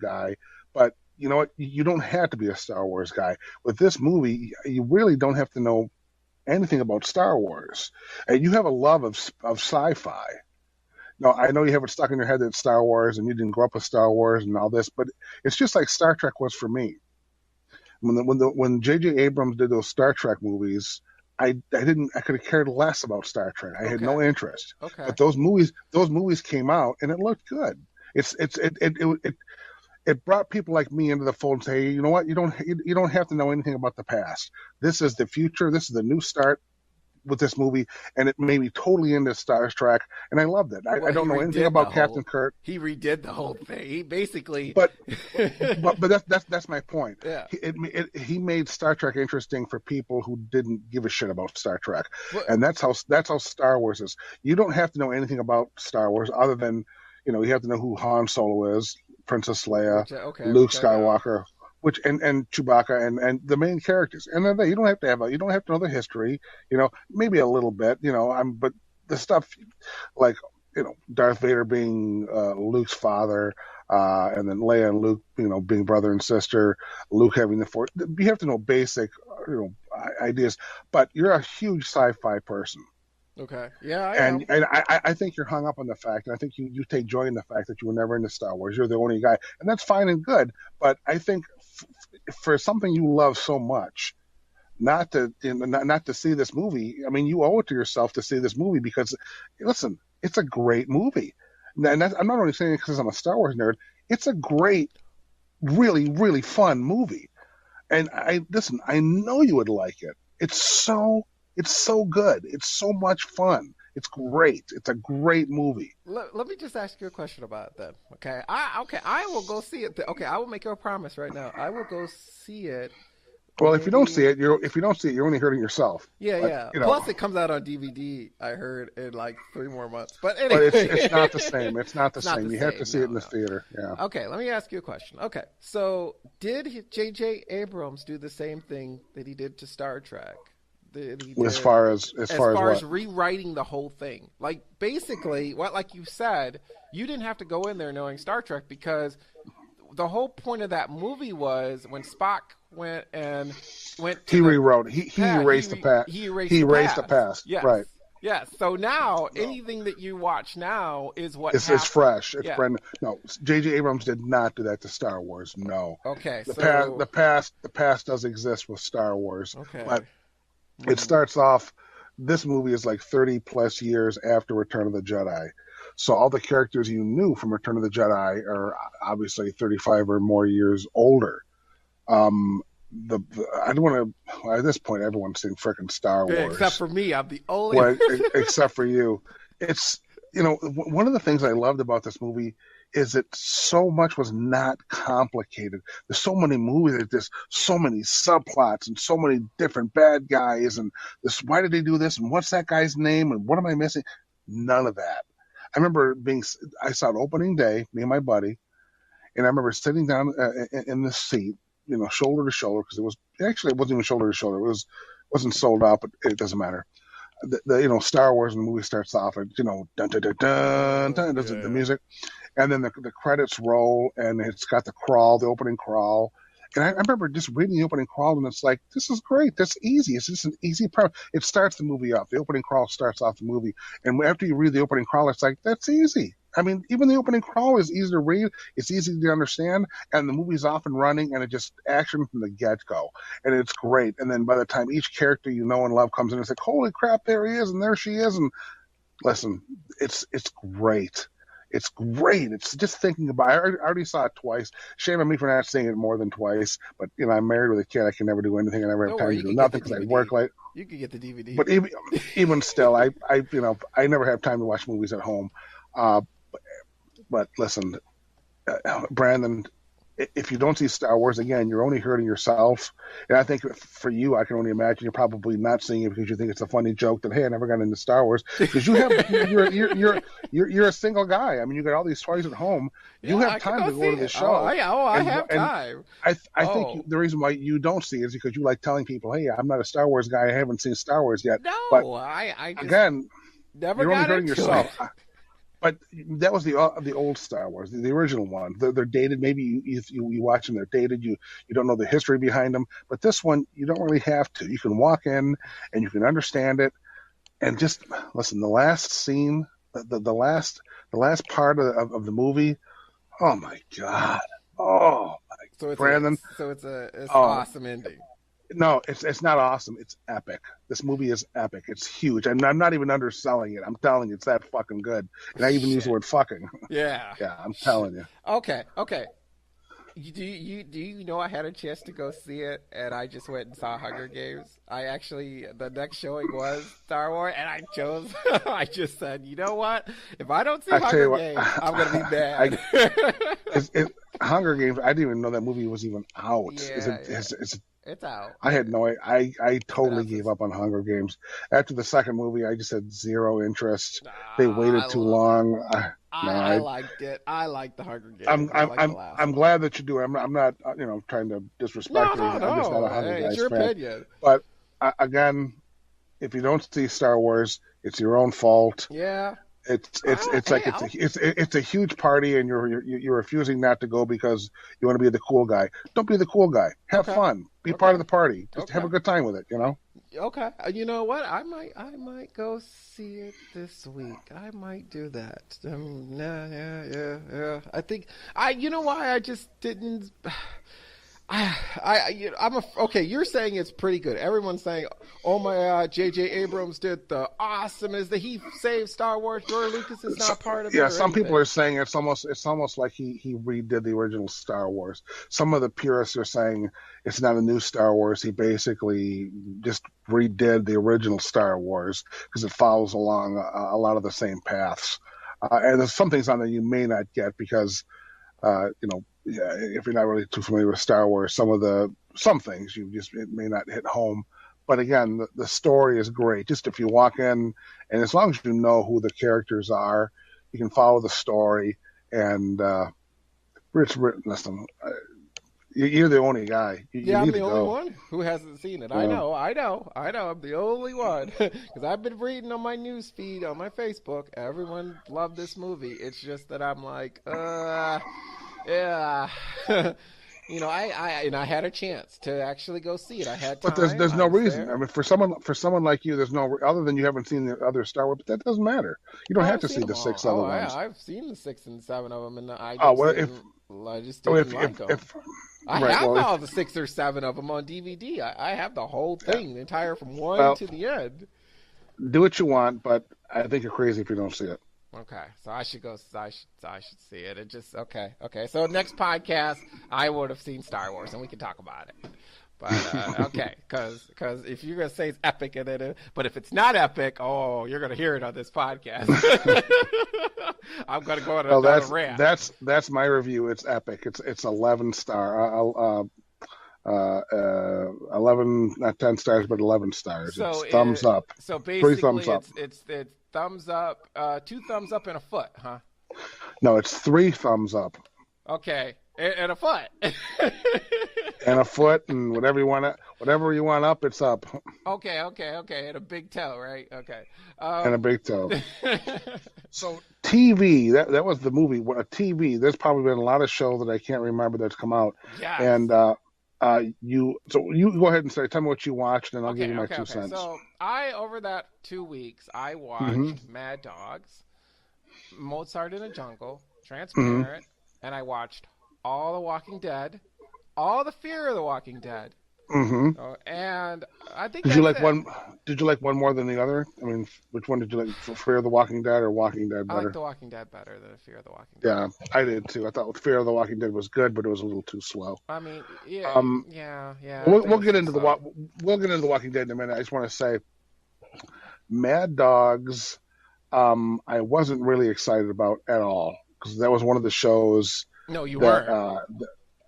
guy, but you know what? You don't have to be a Star Wars guy. With this movie, you really don't have to know anything about Star Wars, and you have a love of sci-fi. Now, I know you have it stuck in your head that it's Star Wars, and you didn't grow up with Star Wars and all this, but it's just like Star Trek was for me. When J.J. Abrams did those Star Trek movies, I could have cared less about Star Trek. I had no interest. Okay. But those movies came out, and it looked good. it brought people like me into the fold and say, you know what, you don't have to know anything about the past. This is the future. This is the new start with this movie, and it made me totally into Star Trek, and I loved it. I don't know anything about Captain Kirk. He redid the whole thing. He basically, but that's my point. Yeah. He made Star Trek interesting for people who didn't give a shit about Star Trek, and that's how Star Wars is. You don't have to know anything about Star Wars other than, you have to know who Han Solo is, Princess Leia, Luke Skywalker. And Chewbacca and the main characters, and then you don't have to know the history, maybe a little bit, but the stuff like Darth Vader being Luke's father, and then Leia and Luke being brother and sister, Luke having the Force. You have to know basic ideas, but you're a huge sci-fi person. Okay. Yeah, I am. And I think you're hung up on the fact, and I think you take joy in the fact that you were never into Star Wars. You're the only guy, and that's fine and good. But I think for something you love so much, not to see this movie, I mean, you owe it to yourself to see this movie because, listen, it's a great movie. And I'm not only saying it because I'm a Star Wars nerd. It's a great, really, really fun movie. And I know you would like it. It's so good. It's so much fun. It's great. It's a great movie. Let me just ask you a question about that. Okay. I will go see it. Okay. I will make you a promise right now. I will go see it. Well, if you don't see it, you're only hurting yourself. Yeah. Plus, it comes out on DVD. I heard in like 3 more months. But anyway, it's not the same. It's not the same. You have to see it in the theater. Yeah. Okay. Let me ask you a question. Okay. So, did J.J. Abrams do the same thing that he did to Star Trek? As far as rewriting the whole thing, like basically like you said, you didn't have to go in there knowing Star Trek because the whole point of that movie was when Spock went he rewrote. He erased the past. He erased the past. Yes. Right. Yes. So now anything that you watch now is what it's fresh. It's brand new. No, J.J. Abrams did not do that to Star Wars. No. Okay. The past does exist with Star Wars. Okay. But it starts off, this movie is like 30 plus years after Return of the Jedi. So all the characters you knew from Return of the Jedi are obviously 35 or more years older. I don't want to, at this point, everyone's seen frickin' Star Wars. Except for me. I'm the only one. Except for you. It's, one of the things I loved about this movie is that so much was not complicated. There's so many movies, there's so many subplots and so many different bad guys and this, why did they do this and what's that guy's name and what am I missing? None of that. I remember I saw it opening day, me and my buddy, and I remember sitting down in the seat, shoulder to shoulder, because it wasn't even shoulder to shoulder. It wasn't sold out, but it doesn't matter. The Star Wars and the movie starts off at dun dun dun dun dun, does the music, and then the credits roll and it's got the opening crawl, and I remember just reading the opening crawl and it's like, this is great, that's easy, it's just an easy premise. It starts the movie up. The opening crawl starts off the movie, and after you read the opening crawl, it's like, that's easy. I mean, even the opening crawl is easy to read, it's easy to understand, and the movie's off and running, and it just action from the get-go, and it's great. And then by the time each character you know and love comes in, it's like, holy crap, there he is, and there she is, and listen, it's great. It's great. It's just thinking about it. I already saw it twice. Shame on me for not seeing it more than twice, but I'm married with a kid. I can never do anything. I never have time to do nothing because I work late. You can get the DVD. But even still, I never have time to watch movies at home. But listen, Brandon, if you don't see Star Wars, again, you're only hurting yourself. And I think for you, I can only imagine you're probably not seeing it because you think it's a funny joke that, hey, I never got into Star Wars. Because you're a single guy. I mean, you got all these toys at home. You have time to go to the show. I have time. I think the reason why you don't see it is because you like telling people, hey, I'm not a Star Wars guy. I haven't seen Star Wars yet. No, but I just again, never you're got only hurting into yourself. it. But that was the old Star Wars, the original one. They're dated. Maybe you watch them, they're dated. You don't know the history behind them. But this one, you don't really have to. You can walk in and you can understand it. And just listen, the last scene, the last part of the movie. Oh my God! Oh my, Brandon. It's awesome ending. No, it's not awesome. It's epic. This movie is epic. It's huge. I'm not even underselling it. I'm telling you, it's that fucking good. And I even use the word fucking. Yeah. Yeah, I'm telling you. Okay. Do you know I had a chance to go see it, and I just went and saw Hunger Games. The next showing was Star Wars, and I chose. I just said, you know what? If I don't see Hunger Games, I'm gonna be mad. Hunger Games. I didn't even know that movie was even out. Yeah, it's out. I had no. I totally gave up on Hunger Games after the second movie. I just had zero interest. They waited too long. I liked it. I liked the Hunger Games. I'm glad that you do. I'm not trying to disrespect you. I'm just not a Hunger Games it's your fan. opinion. But again, if you don't see Star Wars, it's your own fault. Yeah. It's a huge party, and you're refusing not to go because you want to be the cool guy. Don't be the cool guy. Have fun. Be part of the party. Just have a good time with it. Okay. You know what? I might go see it this week. I might do that. Yeah. I think You know why I just didn't. Okay. You're saying it's pretty good. Everyone's saying, "Oh my God, J.J. Abrams did the awesomest that he saved Star Wars. George Lucas is not part of it." Yeah, some people are saying it's almost like he redid the original Star Wars. Some of the purists are saying it's not a new Star Wars. He basically just redid the original Star Wars because it follows along a lot of the same paths. And there's some things on there you may not get because, if you're not really too familiar with Star Wars, some things it may not hit home. But again, the story is great. Just if you walk in, and as long as you know who the characters are, you can follow the story. And listen, you're the only guy. I'm the only one who hasn't seen it. Yeah. I know. I'm the only one because I've been reading on my news feed on my Facebook. Everyone loved this movie. It's just that I'm like, yeah. I had a chance to actually go see it. I had time. But there's no reason. There. I mean, for someone like you, there's no other than you haven't seen the other Star Wars. But that doesn't matter. You don't have to see the 6 other ones. I've seen the 6 and 7 of them, and I just didn't like them. I have all the 6 or 7 of them on DVD. I have the whole thing, the entire from 1 to the end. Do what you want, but I think you're crazy if you don't see it. Okay, so I should go. I should see it. It just okay. So next podcast, I would have seen Star Wars, and we can talk about it. But okay, because if you're gonna say it's epic, but if it's not epic, you're gonna hear it on this podcast. I'm gonna go on another rant. That's my review. It's epic. It's 11 star. 11, not 10 stars, but 11 stars. So it's thumbs up. So basically, 3 thumbs up. It's thumbs up, 2 thumbs up and a foot, huh? No, it's 3 thumbs up. Okay, and a foot. And a foot, and whatever you want up, it's up. Okay, and a big toe, right? Okay. And a big toe. So TV, that was the movie. A TV. There's probably been a lot of shows that I can't remember that's come out. Yeah. And you go ahead and tell me what you watched, and I'll give you my 2 cents. So over that 2 weeks, I watched Mad Dogs, Mozart in the Jungle, Transparent, and I watched all The Walking Dead, all the Fear of the Walking Dead. Mm-hmm. And I think Did you like one more than the other? I mean, which one did you like? Fear of the Walking Dead or Walking Dead better? I like The Walking Dead better than Fear of the Walking Dead. Yeah, I did too. I thought Fear of the Walking Dead was good, but it was a little too slow. I mean, yeah. We'll get into the Walking Dead in a minute. I just want to say, Mad Dogs, I wasn't really excited about at all because that was one of the shows. No, you weren't.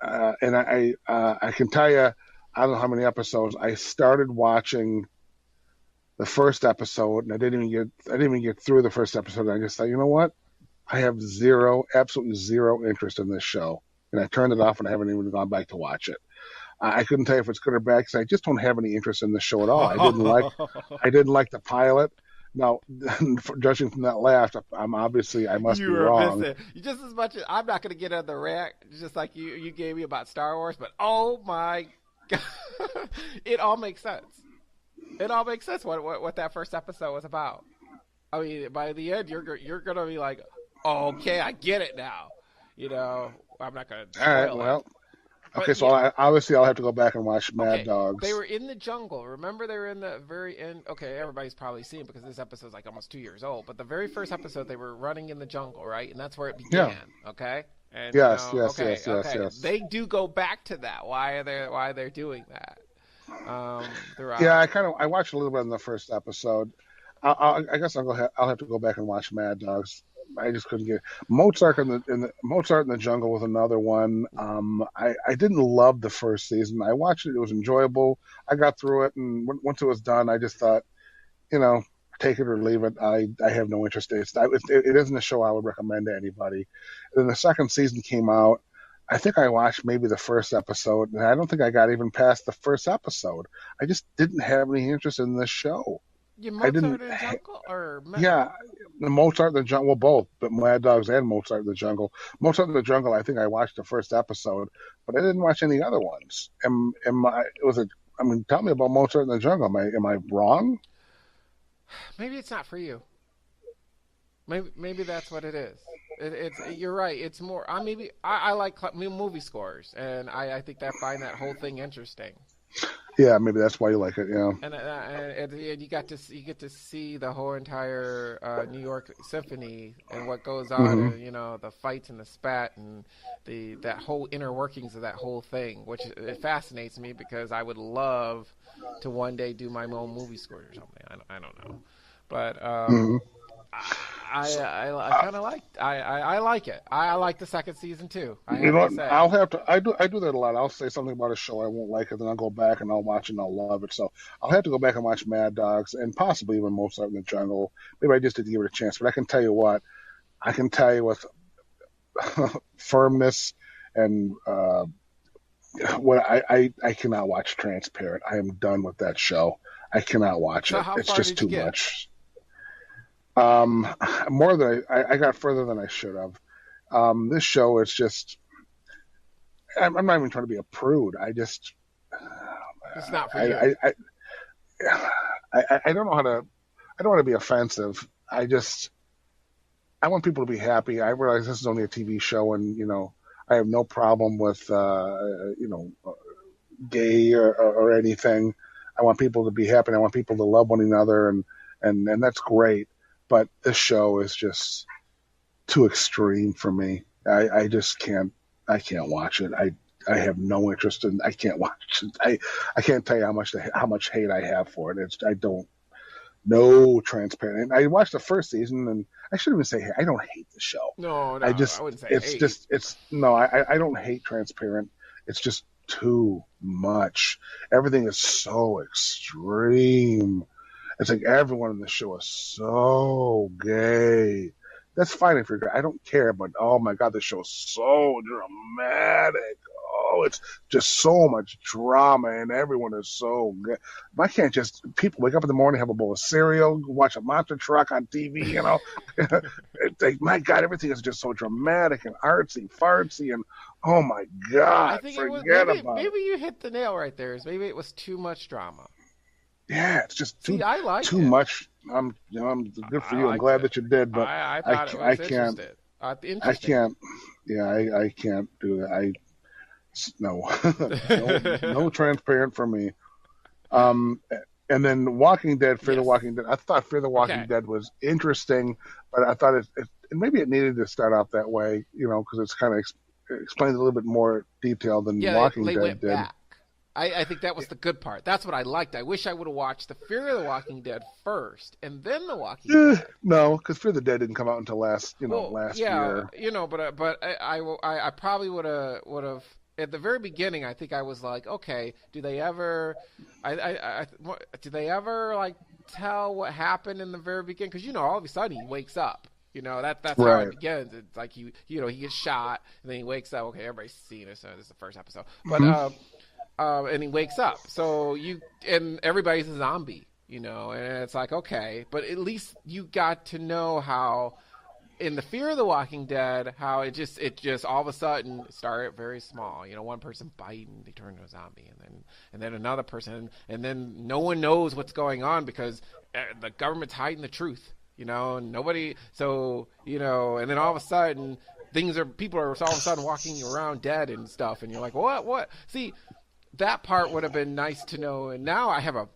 And I can tell you, I don't know how many episodes. I started watching the first episode, and I didn't even get through the first episode. I just thought, you know what? I have absolutely zero interest in this show, and I turned it off, and I haven't even gone back to watch it. I couldn't tell you if it's good or bad because I just don't have any interest in the show at all. I didn't like the pilot. Now, judging from that last, I must be wrong. You just as much as I'm not going to get on the rant, just like you gave me about Star Wars, but oh my God, it all makes sense. It all makes sense what that first episode was about. I mean, by the end, you're going to be like, okay, I get it now. I'm not going to. All right, well. Okay, so obviously I'll have to go back and watch Mad Dogs. They were in the jungle. Remember, they were in the very end. Okay, everybody's probably seen it because this episode's like almost 2 years old. But the very first episode, they were running in the jungle, right? And that's where it began. Yeah. Okay, And Yes, yes, okay, yes, yes, okay, yes. they do go back to that. Why they're doing that Yeah, throughout? I watched a little bit in the first episode. I guess I'll have to go back and watch Mad Dogs. I just couldn't get Mozart in the Jungle was another one. I didn't love the first season. I watched it; it was enjoyable. I got through it, and once it was done, I just thought, you know, take it or leave it. I have no interest. It isn't a show I would recommend to anybody. Then the second season came out. I think I watched maybe the first episode, and I don't think I got even past the first episode. I just didn't have any interest in this show. You I Mozart didn't. in Jungle or Yeah, the Mozart in the Jungle, well, both, but Mad Dogs and Mozart in the Jungle. Mozart in the Jungle, I think I watched the first episode, but I didn't watch any other ones. I mean, tell me about Mozart in the Jungle. Am I wrong? maybe it's not for you. Maybe that's what it is. You're right. It's more. I like movie scores, and I think that find that whole thing interesting. Yeah, maybe that's why you like it. Yeah. And you get to see the whole entire New York Symphony and what goes on, Hmm. and the fights and the spat and that whole inner workings of that whole thing, which it fascinates me because I would love to one day do my own movie score or something. I don't know, but Hmm. I kind of I like it. I like the second season too. I You have know to what? say. I'll have to. I do that a lot. I'll say something about a show I won't like it, then I'll go back and I'll watch it and I'll love it. So I'll have to go back and watch Mad Dogs and possibly even Mozart in the Jungle. Maybe I just didn't give it a chance. But I can tell you what. I can tell you with firmness and what I cannot watch Transparent. I am done with that show. I cannot watch So it. how It's far just did you too get? much. Um, More than I got further than I should have. This show is just. I'm not even trying to be a prude. It's not for you. I, I, I don't know how to. I don't want to be offensive. I want people to be happy. I realize this is only a TV show, and I have no problem with gay or anything. I want people to be happy. And I want people to love one another, and that's great. But this show is just too extreme for me. I just can't. I can't watch it. I have no interest in. I can't watch it. I can't tell you how much hate I have for it. I don't. No Transparent. And I watched the first season, and I shouldn't even say I don't hate the show. No, I I just wouldn't say it's hate. just it's no. I don't hate Transparent. It's just too much. Everything is so extreme. It's like everyone in the show is so gay. That's fine if you're gay. I don't care, but oh my god, the show's so dramatic. Oh, it's just so much drama, and everyone is so gay. I can't just people wake up in the morning, have a bowl of cereal, watch a monster truck on TV. It's like my god, everything is just so dramatic and artsy, fartsy, and oh my I god, think it was forget about it. maybe you hit the nail right there. Maybe it was too much drama. Yeah, it's just See, I liked too it. much. I'm good for I you. I'm liked glad it. that you did, but I I, thought it I was can't. I interesting. can't. Yeah, I can't do that. No, no Transparent for me. Um, and then Walking Dead, Fear the Yes. Walking Dead. I thought Fear the Walking Okay. Dead was interesting, but I thought and maybe it needed to start out that way, because it's kind of explained a little bit more detail than Yeah, Walking they Dead went did. back. I think that was the good part. That's what I liked. I wish I would have watched the Fear of the Walking Dead first, and then the Walking Dead. No, because Fear the Dead didn't come out until last yeah, year. but I probably would have at the very beginning. I think I was like, okay, do they ever like tell what happened in the very beginning? Because all of a sudden he wakes up. That's how Right. it begins. It's like he gets shot and then he wakes up. Okay, everybody's seen it, so this is the first episode. But and he wakes up. So and everybody's a zombie, and it's like, okay, but at least you got to know how in the Fear of the Walking Dead, how it just all of a sudden started very small. One person biting, they turn into a zombie, and then another person, and then no one knows what's going on because the government's hiding the truth. And nobody. So and then all of a sudden people are all of a sudden walking around dead and stuff, and you're like, what? See, that part would have been nice to know. And now I have a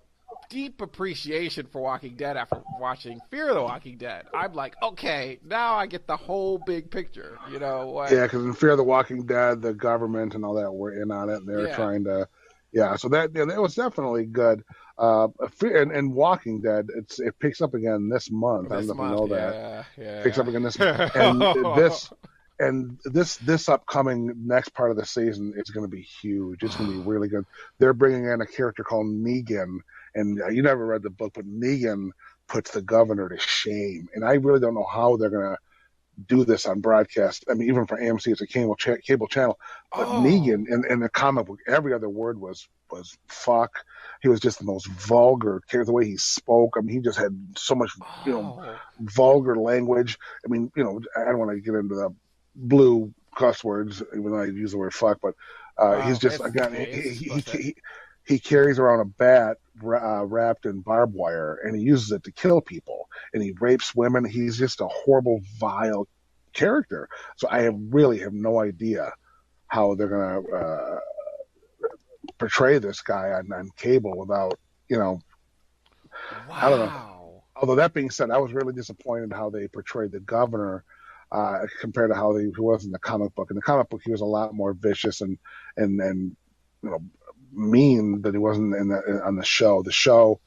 deep appreciation for Walking Dead after watching Fear the Walking Dead. I'm like, okay, now I get the whole big picture. You know what? Yeah, because in Fear the Walking Dead, the government and all that were in on it, and they were trying to. Yeah, so that was definitely good. And Walking Dead, it picks up again this month. I don't know if you know that. Yeah. Picks up again this month, and this upcoming next part of the season is going to be huge. It's going to be really good. They're bringing in a character called Negan, and you never read the book, but Negan puts the governor to shame. And I really don't know how they're going to do this on broadcast. I mean, even for AMC, it's a cable channel. But Negan in the comic book, every other word was fuck. He was just the most vulgar character. The way he spoke, I mean, he just had so much, vulgar language. I mean, I don't want to get into the blue cuss words, even though I use the word fuck, but he's just, again, he carries around a bat wrapped in barbed wire, and he uses it to kill people, and he rapes women. He's just a horrible, vile character. So I really have no idea how they're going to portray this guy on cable without, I don't know. Although that being said, I was really disappointed in how they portrayed the governor compared to how he was in the comic book. In the comic book, he was a lot more vicious and mean than he wasn't on the show. The show,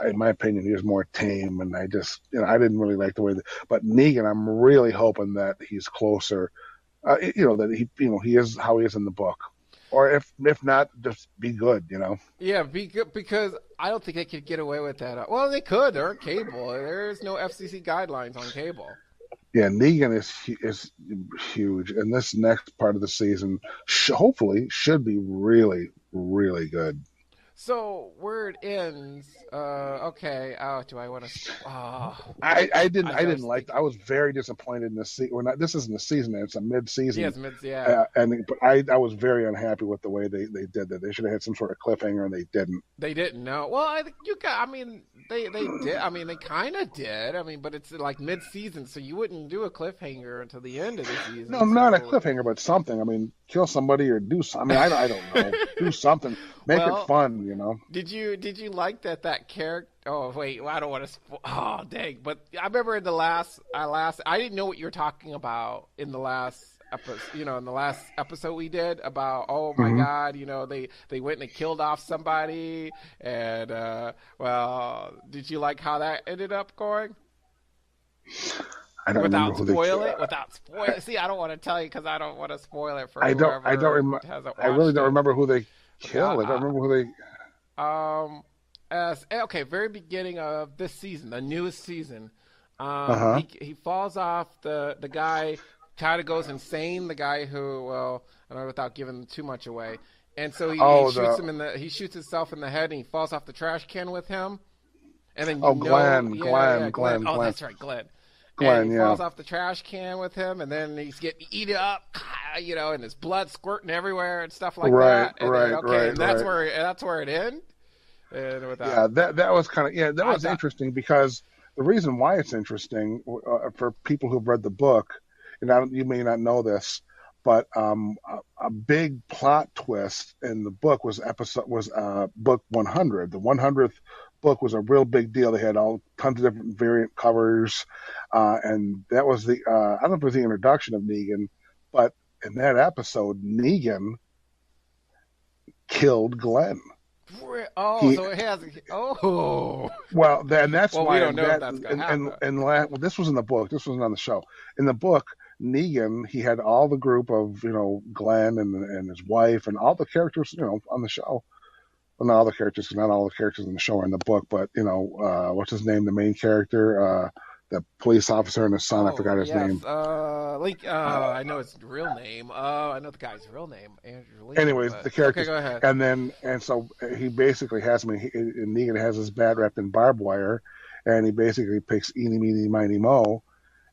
in my opinion, he was more tame, and I just, I didn't really like the way but Negan, I'm really hoping that he's closer, that he is how he is in the book. Or if not, just be good, Yeah, be good, because I don't think they could get away with that. Well, they could. They're on cable. There's no FCC guidelines on cable. Yeah, Negan is huge, and this next part of the season hopefully should be really, really good. So where it ends, okay. Oh, do I want to? I didn't like. I was very disappointed in this season. This isn't a season; it's a mid-season. Yes, yeah. But I was very unhappy with the way they did that. They should have had some sort of cliffhanger, and they didn't. They didn't. No. Well, I think you got. I mean, they did. I mean, they kind of did. I mean, but it's like mid-season, so you wouldn't do a cliffhanger until the end of the season. No, not a cliffhanger, but something. I mean, kill somebody or do something. I mean, I don't know. Do something. Make it fun. Did you like that character? Oh wait, I don't want to. Oh dang! But I remember in the last, I didn't know what you were talking about in the last episode. In the last episode we did about, oh my God, they went and killed off somebody, and did you like how that ended up going? I don't Without spoiling. See, I don't want to tell you because I don't want to spoil it for. I don't remember. I really don't remember who they killed. I don't remember who they. Very beginning of this season, the newest season, he falls off. The guy kind of goes insane. The guy who, I don't know, without giving too much away, and so he shoots him he shoots himself in the head, and he falls off the trash can with him. And then Glenn. Oh, that's right, Glenn. And he falls off the trash can with him, and then he's getting eaten up, and his blood squirting everywhere and stuff like that. And that's where it ends. That was kind of that was interesting, because the reason why it's interesting for people who've read the book, and you may not know this, but a big plot twist in the book was book 100. The 100th book was a real big deal. They had tons of different variant covers, and that was I don't know if it was the introduction of Negan, but in that episode, Negan killed Glenn. So it has. Oh. Well, that's why. We don't know if that's going to happen. And this was in the book. This wasn't on the show. In the book, Negan, he had all the group of Glenn and his wife and all the characters on the show. Well, not all the characters, not all the characters in the show are in the book, but what's his name? The main character, the police officer and his son. I forgot his name. I know his real name. I know the guy's real name, Andrew Lee. Anyways, the characters. Okay, go ahead. And so he basically has Negan has his bat wrapped in barbed wire, and he basically picks eeny, meeny, miny, mo.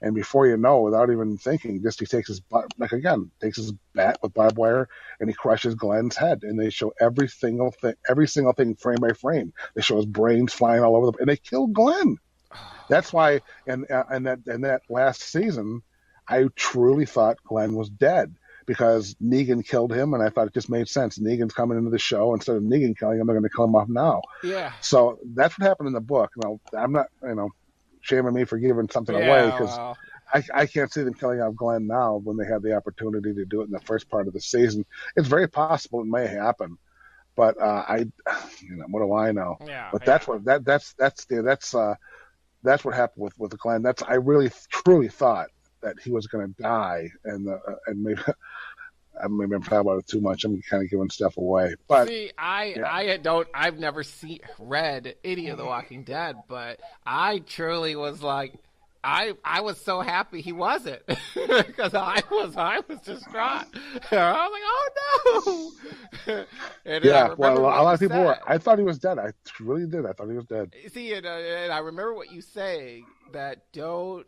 And before you know, without even thinking, he takes his bat with barbed wire, and he crushes Glenn's head. And they show every single thing frame by frame. They show his brains flying all over and they kill Glenn. That's why, in that last season, I truly thought Glenn was dead, because Negan killed him, and I thought it just made sense. Negan's coming into the show. Instead of Negan killing him, they're going to kill him off now. Yeah. So that's what happened in the book. I'm not, shaming me for giving something Yeah, away because well, I can't see them killing off Glenn now when they had the opportunity to do it in the first part of the season. It's very possible it may happen, but what do I know? yeah. But that's what that's what happened with Glenn. I really truly thought that he was going to die, and maybe maybe I'm talking about it too much. I'm kind of giving stuff away. But see, I've never read any of The Walking Dead, but I truly was like, I was so happy he wasn't because I was distraught. I was like, oh no! And yeah, well, a lot of people were. I thought he was dead. I really did. I thought he was dead. See, and I remember what you say, that don't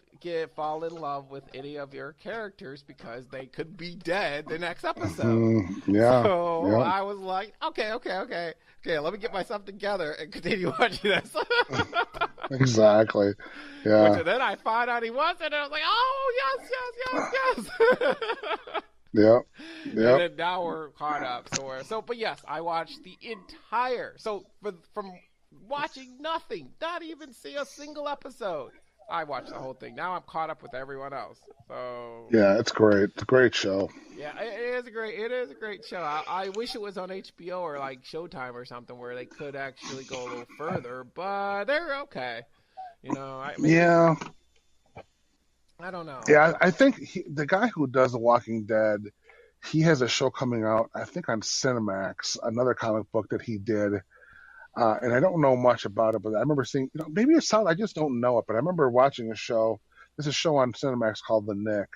fall in love with any of your characters because they could be dead the next episode. Yeah. So yeah. I was like, okay, let me get myself together and continue watching this. Exactly. Yeah. And then I found out he wasn't, and I was like, oh, yes. Yep. And then now we're caught up. But yes, I watched the entire. So from watching nothing, not even see a single episode, I watched the whole thing. Now I'm caught up with everyone else. So yeah, it's great. It's a great show. Yeah, it is a great show. I wish it was on HBO or like Showtime or something where they could actually go a little further, but they're okay. Yeah. I don't know. Yeah, I think the guy who does The Walking Dead, he has a show coming out, I think on Cinemax, another comic book that he did. And I don't know much about it, but I remember seeing, maybe it's sound, I just don't know it, but I remember watching a show. There's a show on Cinemax called The Nick,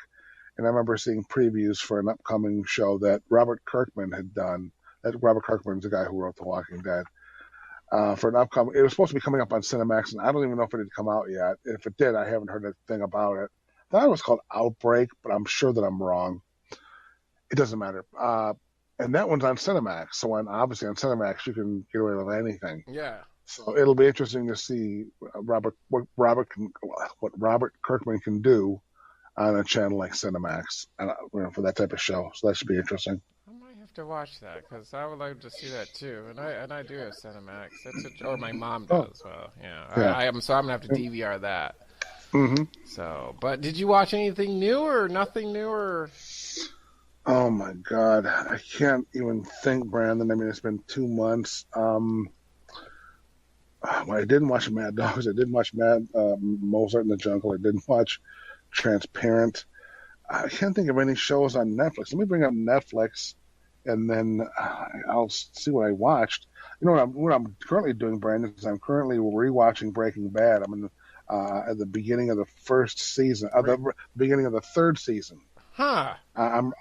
and I remember seeing previews for an upcoming show that Robert Kirkman had done. Robert Kirkman's the guy who wrote The Walking Dead. For an upcoming, it was supposed to be coming up on Cinemax, and I don't even know if it had come out yet. If it did, I haven't heard a thing about it. I thought it was called Outbreak, but I'm sure that I'm wrong. It doesn't matter. And that one's on Cinemax. So obviously on Cinemax, you can get away with anything. Yeah. So it'll be interesting to see what Robert Kirkman can do on a channel like Cinemax for that type of show. So that should be interesting. I might have to watch that because I would like to see that too. And I do have Cinemax. Or my mom does. Well, yeah. So I'm gonna have to DVR that. Mm-hmm. So, but did you watch anything new or nothing new or? Oh my God, I can't even think, Brandon. I mean, it's been 2 months. I didn't watch Mad Dogs. I didn't watch Mozart in the Jungle. I didn't watch Transparent. I can't think of any shows on Netflix. Let me bring up Netflix, and then I'll see what I watched. What I'm currently doing, Brandon, is I'm currently rewatching Breaking Bad. I'm at the beginning of the first season, the beginning of the third season. Huh. I'm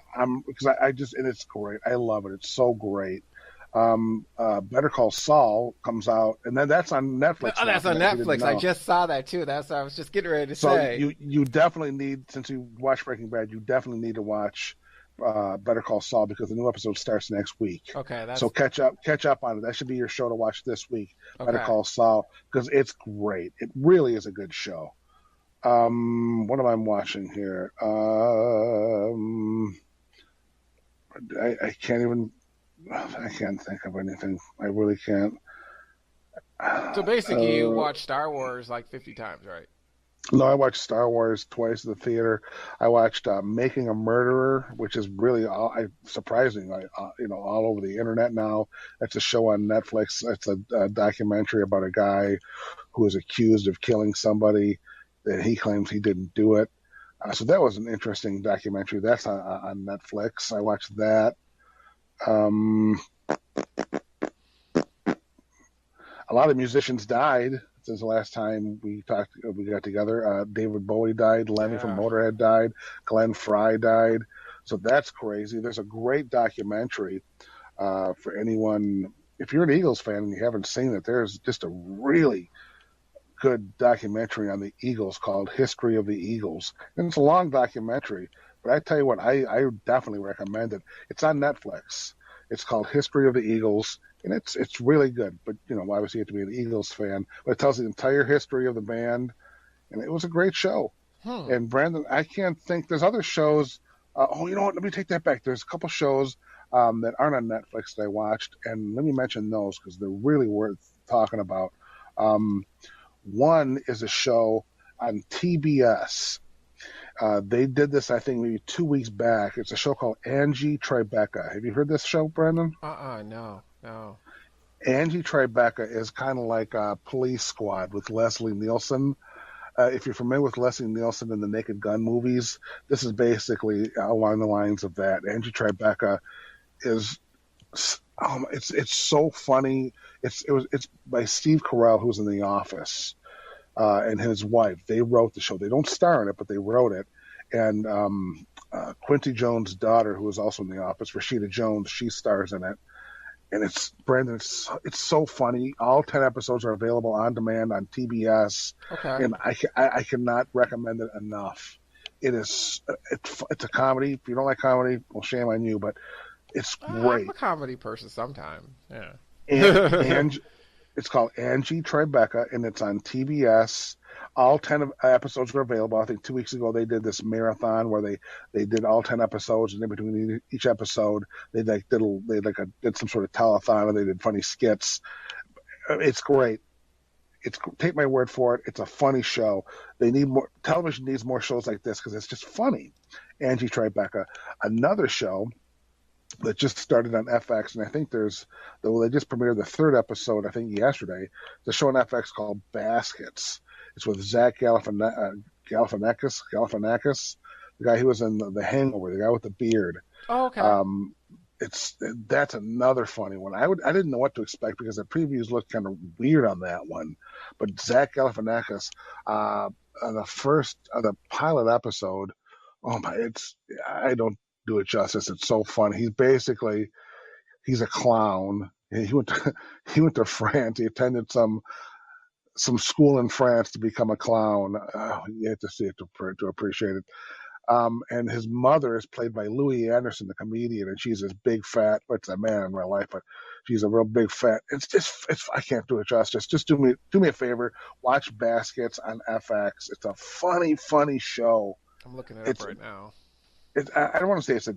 because I just, and it's great. I love it. It's so great. Better Call Saul comes out, and then that's on Netflix. Oh, that's on Netflix. I just saw that too. That's what I was just getting ready to say. So you definitely need, since you watched Breaking Bad, you definitely need to watch Better Call Saul because the new episode starts next week. Okay. So catch up on it. That should be your show to watch this week. Okay. Better Call Saul, because it's great. It really is a good show. What am I watching here? I can't think of anything. I really can't. So basically, you watched Star Wars like 50 times, right? No, I watched Star Wars twice at the theater. I watched Making a Murderer, which is really surprising. All over the internet now. That's a show on Netflix. It's a documentary about a guy who is accused of killing somebody that he claims he didn't do it. So that was an interesting documentary. That's on Netflix. I watched that. A lot of musicians died since the last time we got together. David Bowie died. Lemmy from Motorhead died. Glenn Frey died. So that's crazy. There's a great documentary for anyone. If you're an Eagles fan and you haven't seen it, there's just a really good documentary on the Eagles called History of the Eagles. And it's a long documentary, but I tell you what, I definitely recommend it. It's on Netflix. It's called History of the Eagles, and it's really good. But obviously you have to be an Eagles fan. But it tells the entire history of the band, and it was a great show. And Brandon, I can't think. There's other shows You know what? Let me take that back. There's a couple shows that aren't on Netflix that I watched, and let me mention those because they're really worth talking about. Um, One is a show on TBS. They did this, I think, maybe 2 weeks back. It's a show called Angie Tribeca. Have you heard this show, Brandon? No. Angie Tribeca is kind of like a Police Squad with Leslie Nielsen. If you're familiar with Leslie Nielsen in the Naked Gun movies, this is basically along the lines of that. Angie Tribeca is, it's so funny. It's by Steve Carell, who's in The Office, and his wife. They wrote the show. They don't star in it, but they wrote it. And Quincy Jones' daughter, who is also in The Office, Rashida Jones, she stars in it. And Brandon, it's so funny. All 10 episodes are available on demand on TBS. Okay. And I cannot recommend it enough. It's a comedy. If you don't like comedy, well, shame on you, but it's great. I'm a comedy person sometimes. Yeah. And it's called Angie Tribeca, and it's on TBS. All 10 episodes are available. I think 2 weeks ago they did this marathon where they did all 10 episodes, and in between each episode they did some sort of telethon, and they did funny skits. It's great. Take my word for it. It's a funny show. Television needs more shows like this because it's just funny. Angie Tribeca. Another show that just started on FX, and I think they just premiered the third episode, I think yesterday. It's a show on FX called Baskets. It's with Zach Galifianakis, the guy who was in The Hangover, the guy with the beard. Oh, okay. That's another funny one. I didn't know what to expect because the previews looked kind of weird on that one, but Zach Galifianakis on the pilot episode, I don't do it justice. It's so fun. He's a clown. He went to France. He attended some school in France to become a clown. You have to see it to appreciate it. And his mother is played by Louis Anderson, the comedian, and she's this big fat. It's a man in real life, but she's a real big fat. I can't do it justice. Just do me a favor. Watch Baskets on FX. It's a funny show. I'm looking it up right now. I don't want to say it's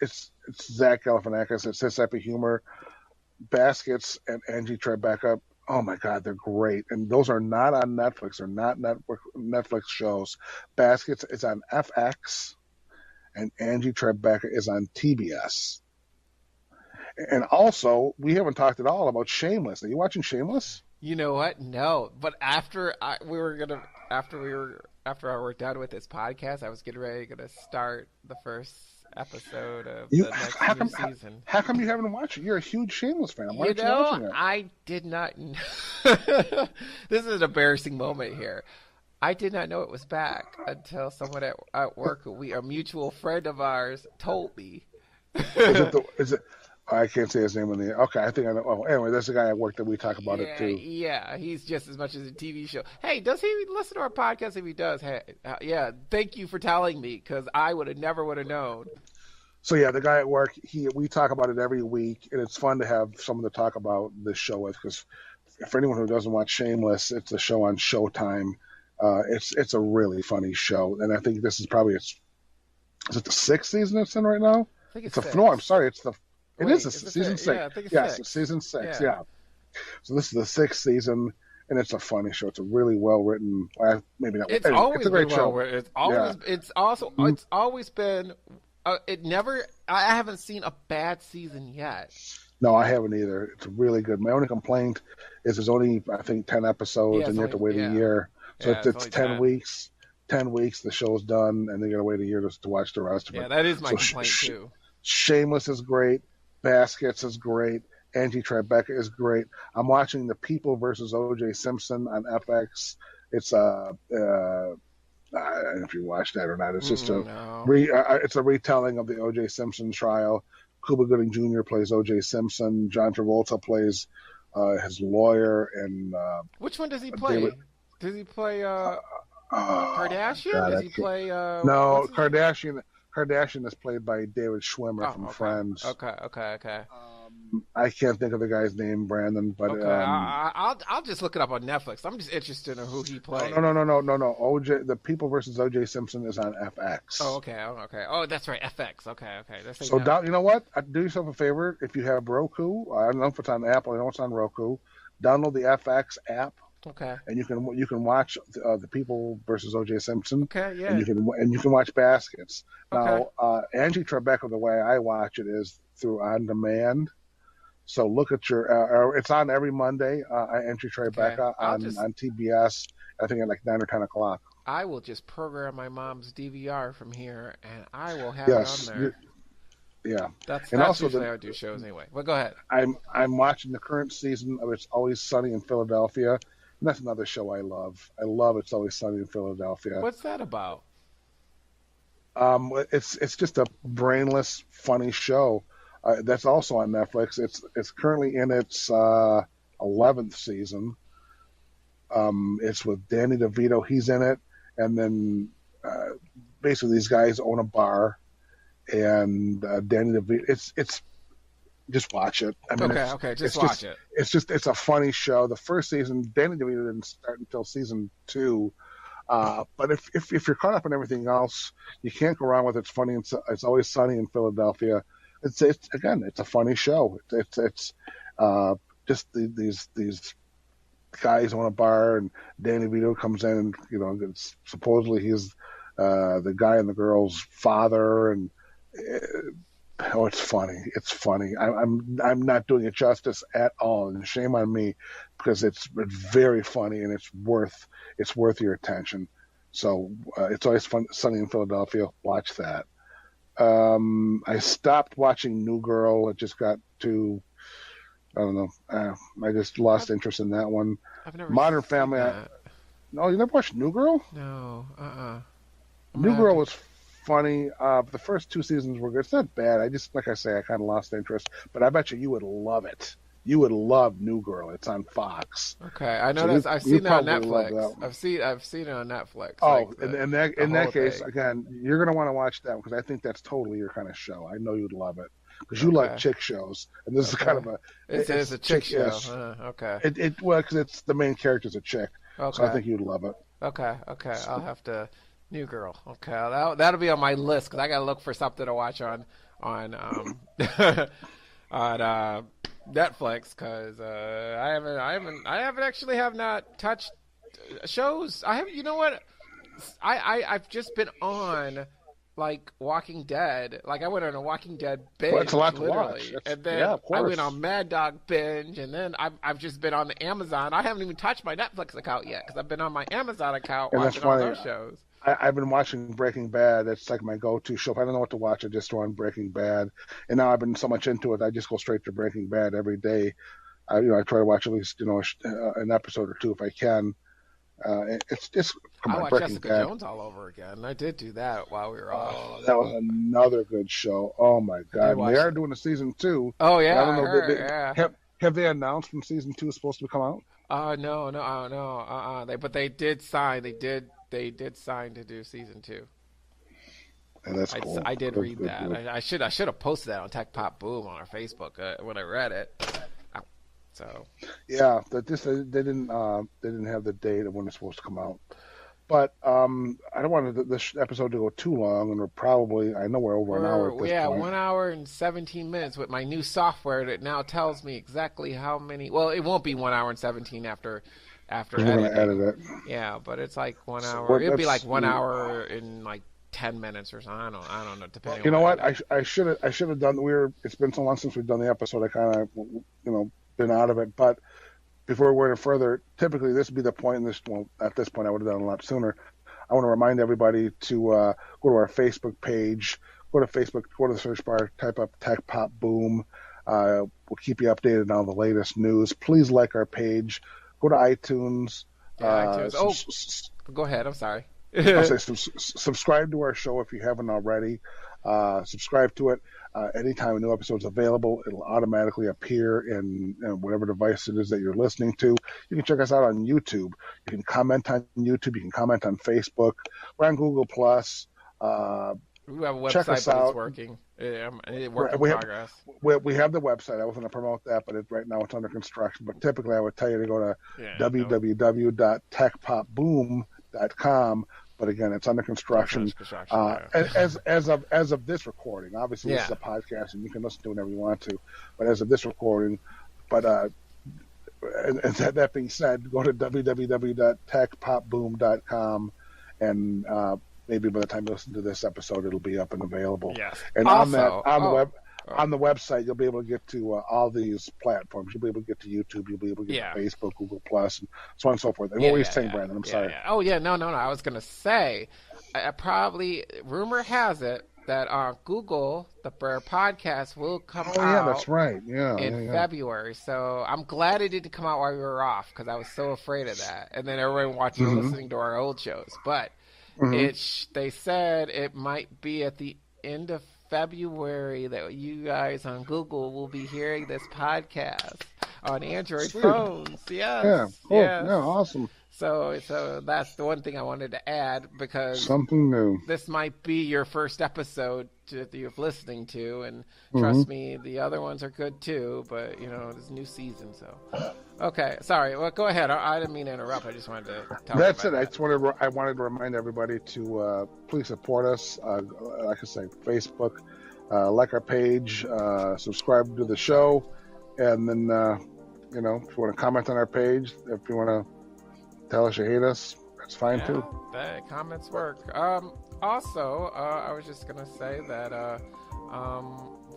it's Zach Galifianakis. It's his type of humor. Baskets and Angie Tribeca. Oh my God, they're great. And those are not on Netflix. They're not Netflix shows. Baskets is on FX, and Angie Tribeca is on TBS. And also, we haven't talked at all about Shameless. Are you watching Shameless? You know what? No, but after I were done with this podcast, I was getting ready to start the first episode of the next season. How come you haven't watched it? You're a huge Shameless fan. Why aren't you watching it? I did not. This is an embarrassing moment here. I did not know it was back until someone at work, a mutual friend of ours, told me. Is it? I can't say his name okay, I think I know. Oh, anyway, there's a guy at work that we talk about it too. Yeah, he's just as much as a TV show. Hey, does he listen to our podcast? If he does, hey, yeah, thank you for telling me because I never would have known. So yeah, the guy at work, we talk about it every week, and it's fun to have someone to talk about this show with. Because for anyone who doesn't watch Shameless, it's a show on Showtime. It's a really funny show, and I think this is probably is it the 6th season it's in right now? I think it's no, I'm sorry, it's the. Wait, it is season 6. Yeah, I think it's 6. Season 6. Yeah. So this is the 6th season, and it's a funny show. It's a really well written. Maybe not. It's a great show. It's always been. It never. I haven't seen a bad season yet. No, I haven't either. It's really good. My only complaint is there's only, I think, 10 episodes, and you have to wait a year. So it's 10 weeks. 10 weeks, the show's done, and they got to wait a year to watch the rest of it. Yeah, that is my complaint too. Shameless is great. Baskets is great. Angie Tribeca is great. I'm watching The People versus O.J. Simpson on FX. It's I don't know if you watched that or not. It's just it's a retelling of the O.J. Simpson trial. Cuba Gooding Jr. plays O.J. Simpson. John Travolta plays his lawyer. And which one does he play? Does he play Kardashian? Does he play? No, Kardashian is played by David Schwimmer from Friends. Okay. I can't think of the guy's name, Brandon, but Okay, I'll just look it up on Netflix. I'm just interested in who he no, plays. no, no, no, no, no, no. OJ, the People versus OJ Simpson is on FX. Oh, okay, oh, okay. Oh, that's right, FX. Okay, okay. That's So you know what? Do yourself a favor. If you have Roku, I don't know if it's on Apple. I know it's on Roku. Download the FX app, Okay. and you can watch the People versus OJ Simpson. Okay, yeah. And you can watch Baskets. Okay. Now, Angie Tribeca, the way I watch it is through on demand. So look at your. It's on every Monday. Angie Tribeca on TBS. I think at like 9 or 10 o'clock. I will just program my mom's DVR from here, and I will have it on there. Yeah, that's also usually how I do shows anyway. But go ahead. I'm watching the current season of It's Always Sunny in Philadelphia, and that's another show I love. I love It's Always Sunny in Philadelphia. What's that about? It's just a brainless, funny show. That's also on Netflix. It's currently in its 11th season. It's with Danny DeVito. He's in it, and then basically these guys own a bar, and Danny DeVito. It's just watch it. I mean, just watch it. It's a funny show. The first season, Danny DeVito didn't start until season 2. But if you're caught up in everything else, you can't go wrong with It's Funny. It's Always Sunny in Philadelphia. It's a funny show. It's just these guys on a bar, and Danny DeVito comes in, and supposedly he's the guy and the girl's father, and it's funny. It's funny. I'm not doing it justice at all, and shame on me, because it's very funny, and it's worth your attention. So It's Always Sunny in Philadelphia. Watch that. I stopped watching New Girl. It just got too, I don't know. I just lost interest in that one. I've never Modern seen Family. that. No, you never watched New Girl? No. New Girl was funny. The first 2 seasons were good. It's not bad. I just, like I say, I kind of lost interest. But I bet you would love it. You would love New Girl. It's on Fox. Okay, I know I've seen it on Netflix. I've seen it on Netflix. Oh, in that case, again, you're gonna want to watch that, because I think that's totally your kind of show. I know you'd love it, because you like chick shows, and this is kind of a it's a chick show. Okay. Because it's the main character's a chick. Okay. So I think you'd love it. Okay. I'll have to. New Girl. Okay, that'll be on my list, because I gotta look for something to watch on on Netflix, because I actually have not touched shows. I have. You know what? I've just been on like Walking Dead. Like I went on a Walking Dead binge. Well, it's a lot to literally. watch. And then I went on Mad Dog binge, and then I've just been on the Amazon. I haven't even touched my Netflix account yet, because I've been on my Amazon account watching all those shows. I've been watching Breaking Bad. It's like my go-to show. If I don't know what to watch, I just throw on Breaking Bad. And now I've been so much into it, I just go straight to Breaking Bad every day. I try to watch at least an episode or 2 if I can. It's just I watched Breaking Jessica Bad. Jones all over again. I did do that while we were off. Oh, that was another good show. Oh my God! They are doing a season 2. Oh yeah, I don't know. I heard, Have they announced when season 2 is supposed to come out? No. But they did sign. They did sign to do season 2. And that's cool. I did read that. Good. I should have posted that on Tech Pop Boom on our Facebook when I read it. So yeah, they didn't have the date of when it's supposed to come out. But I don't want this episode to go too long, and I know we're over an hour at this point. 1 hour and 17 minutes with my new software that now tells me exactly how many. Well, it won't be 1 hour and 17 after we're going to edit it. Yeah, but it's like 1 hour. It'd be like 1 hour in like 10 minutes or something. I don't know. Depending. You know what? I should have done. It's been so long since we've done the episode. I kind of been out of it. But before we go any further, typically this would be the point. At this point, I would have done a lot sooner. I want to remind everybody to go to our Facebook page. Go to Facebook. Go to the search bar. Type up Tech Pop Boom. We'll keep you updated on the latest news. Please like our page. Go to iTunes. iTunes. Go ahead. I'm sorry. I'll say subscribe to our show if you haven't already. Subscribe to it. Anytime a new episode is available, it'll automatically appear in whatever device it is that you're listening to. You can check us out on YouTube. You can comment on YouTube. You can comment on Facebook. We're on Google Plus. We have a check website, us but out. it's working. It work in We progress. we have the website. I wasn't going to promote that, but right now it's under construction. But typically, I would tell you to go to www.techpopboom.com. But again, it's under construction. As of this recording, obviously this is a podcast and you can listen to it whenever you want to. But as of this recording, and that being said, go to www.techpopboom.com and maybe by the time you listen to this episode, it'll be up and available. Yes. And Also, on the website, you'll be able to get to all these platforms. You'll be able to get to YouTube. You'll be able to get to Facebook, Google Plus, and so on and so forth. And what were you saying, Brandon? I'm sorry. Oh yeah, no. I was gonna say, probably rumor has it that on Google, the podcast will come out. Oh yeah, that's right. In February. So I'm glad it didn't come out while we were off because I was so afraid of that. And then everyone watching, listening to our old shows, but. They said it might be at the end of February that you guys on Google will be hearing this podcast on Android phones. Yes. Yeah. Cool. Yes. Yeah. Awesome. So that's the one thing I wanted to add because something new. This might be your first episode that you're listening to, and trust me, the other ones are good too. But it's a new season, so okay. Sorry. Well, go ahead. I didn't mean to interrupt. I just wanted to talk That's about it. that. I wanted to remind everybody to please support us. Like I say, Facebook, like our page, subscribe to the show, and then if you want to comment on our page, if you want to tell us you hate us, that's fine too. The comments work. Also, I was just gonna say that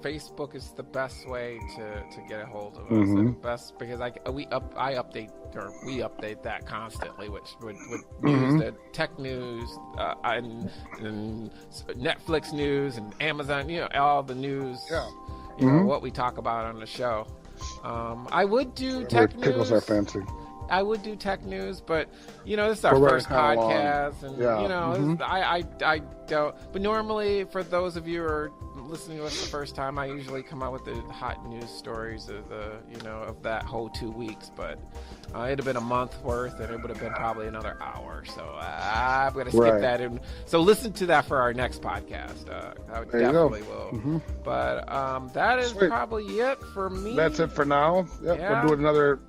Facebook is the best way to get a hold of us. The best because we update that constantly, which with news, the tech news, and Netflix news and Amazon. All the news. Yeah. What we talk about on the show. I would do tech news. Tickles our fancy. I would do tech news, but this is our first podcast, and I don't. But normally, for those of you who are listening to us the first time, I usually come out with the hot news stories of of that whole 2 weeks. But it'd have been a month worth, and it would have been probably another hour. So I'm gonna skip that, and so listen to that for our next podcast. I definitely will. But that is probably it for me. That's it for now. Yep. We'll do another.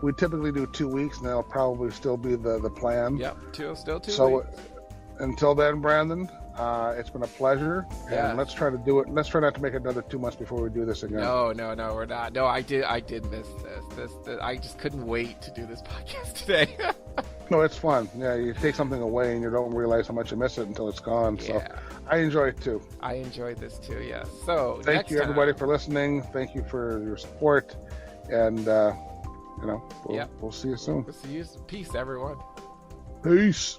We typically do 2 weeks, and that'll probably still be the plan. Yep, still 2 so, weeks. Until then, Brandon, it's been a pleasure, and let's try to do it. Let's try not to make it another 2 months before we do this again. No, we're not. No, I did miss this. I just couldn't wait to do this podcast today. No, it's fun. Yeah, you take something away, and you don't realize how much you miss it until it's gone. So, I enjoy it too. I enjoyed this too. Yes. So, thank you everybody for listening. Thank you for your support, and. We'll see you soon. We'll see you. Peace, everyone. Peace.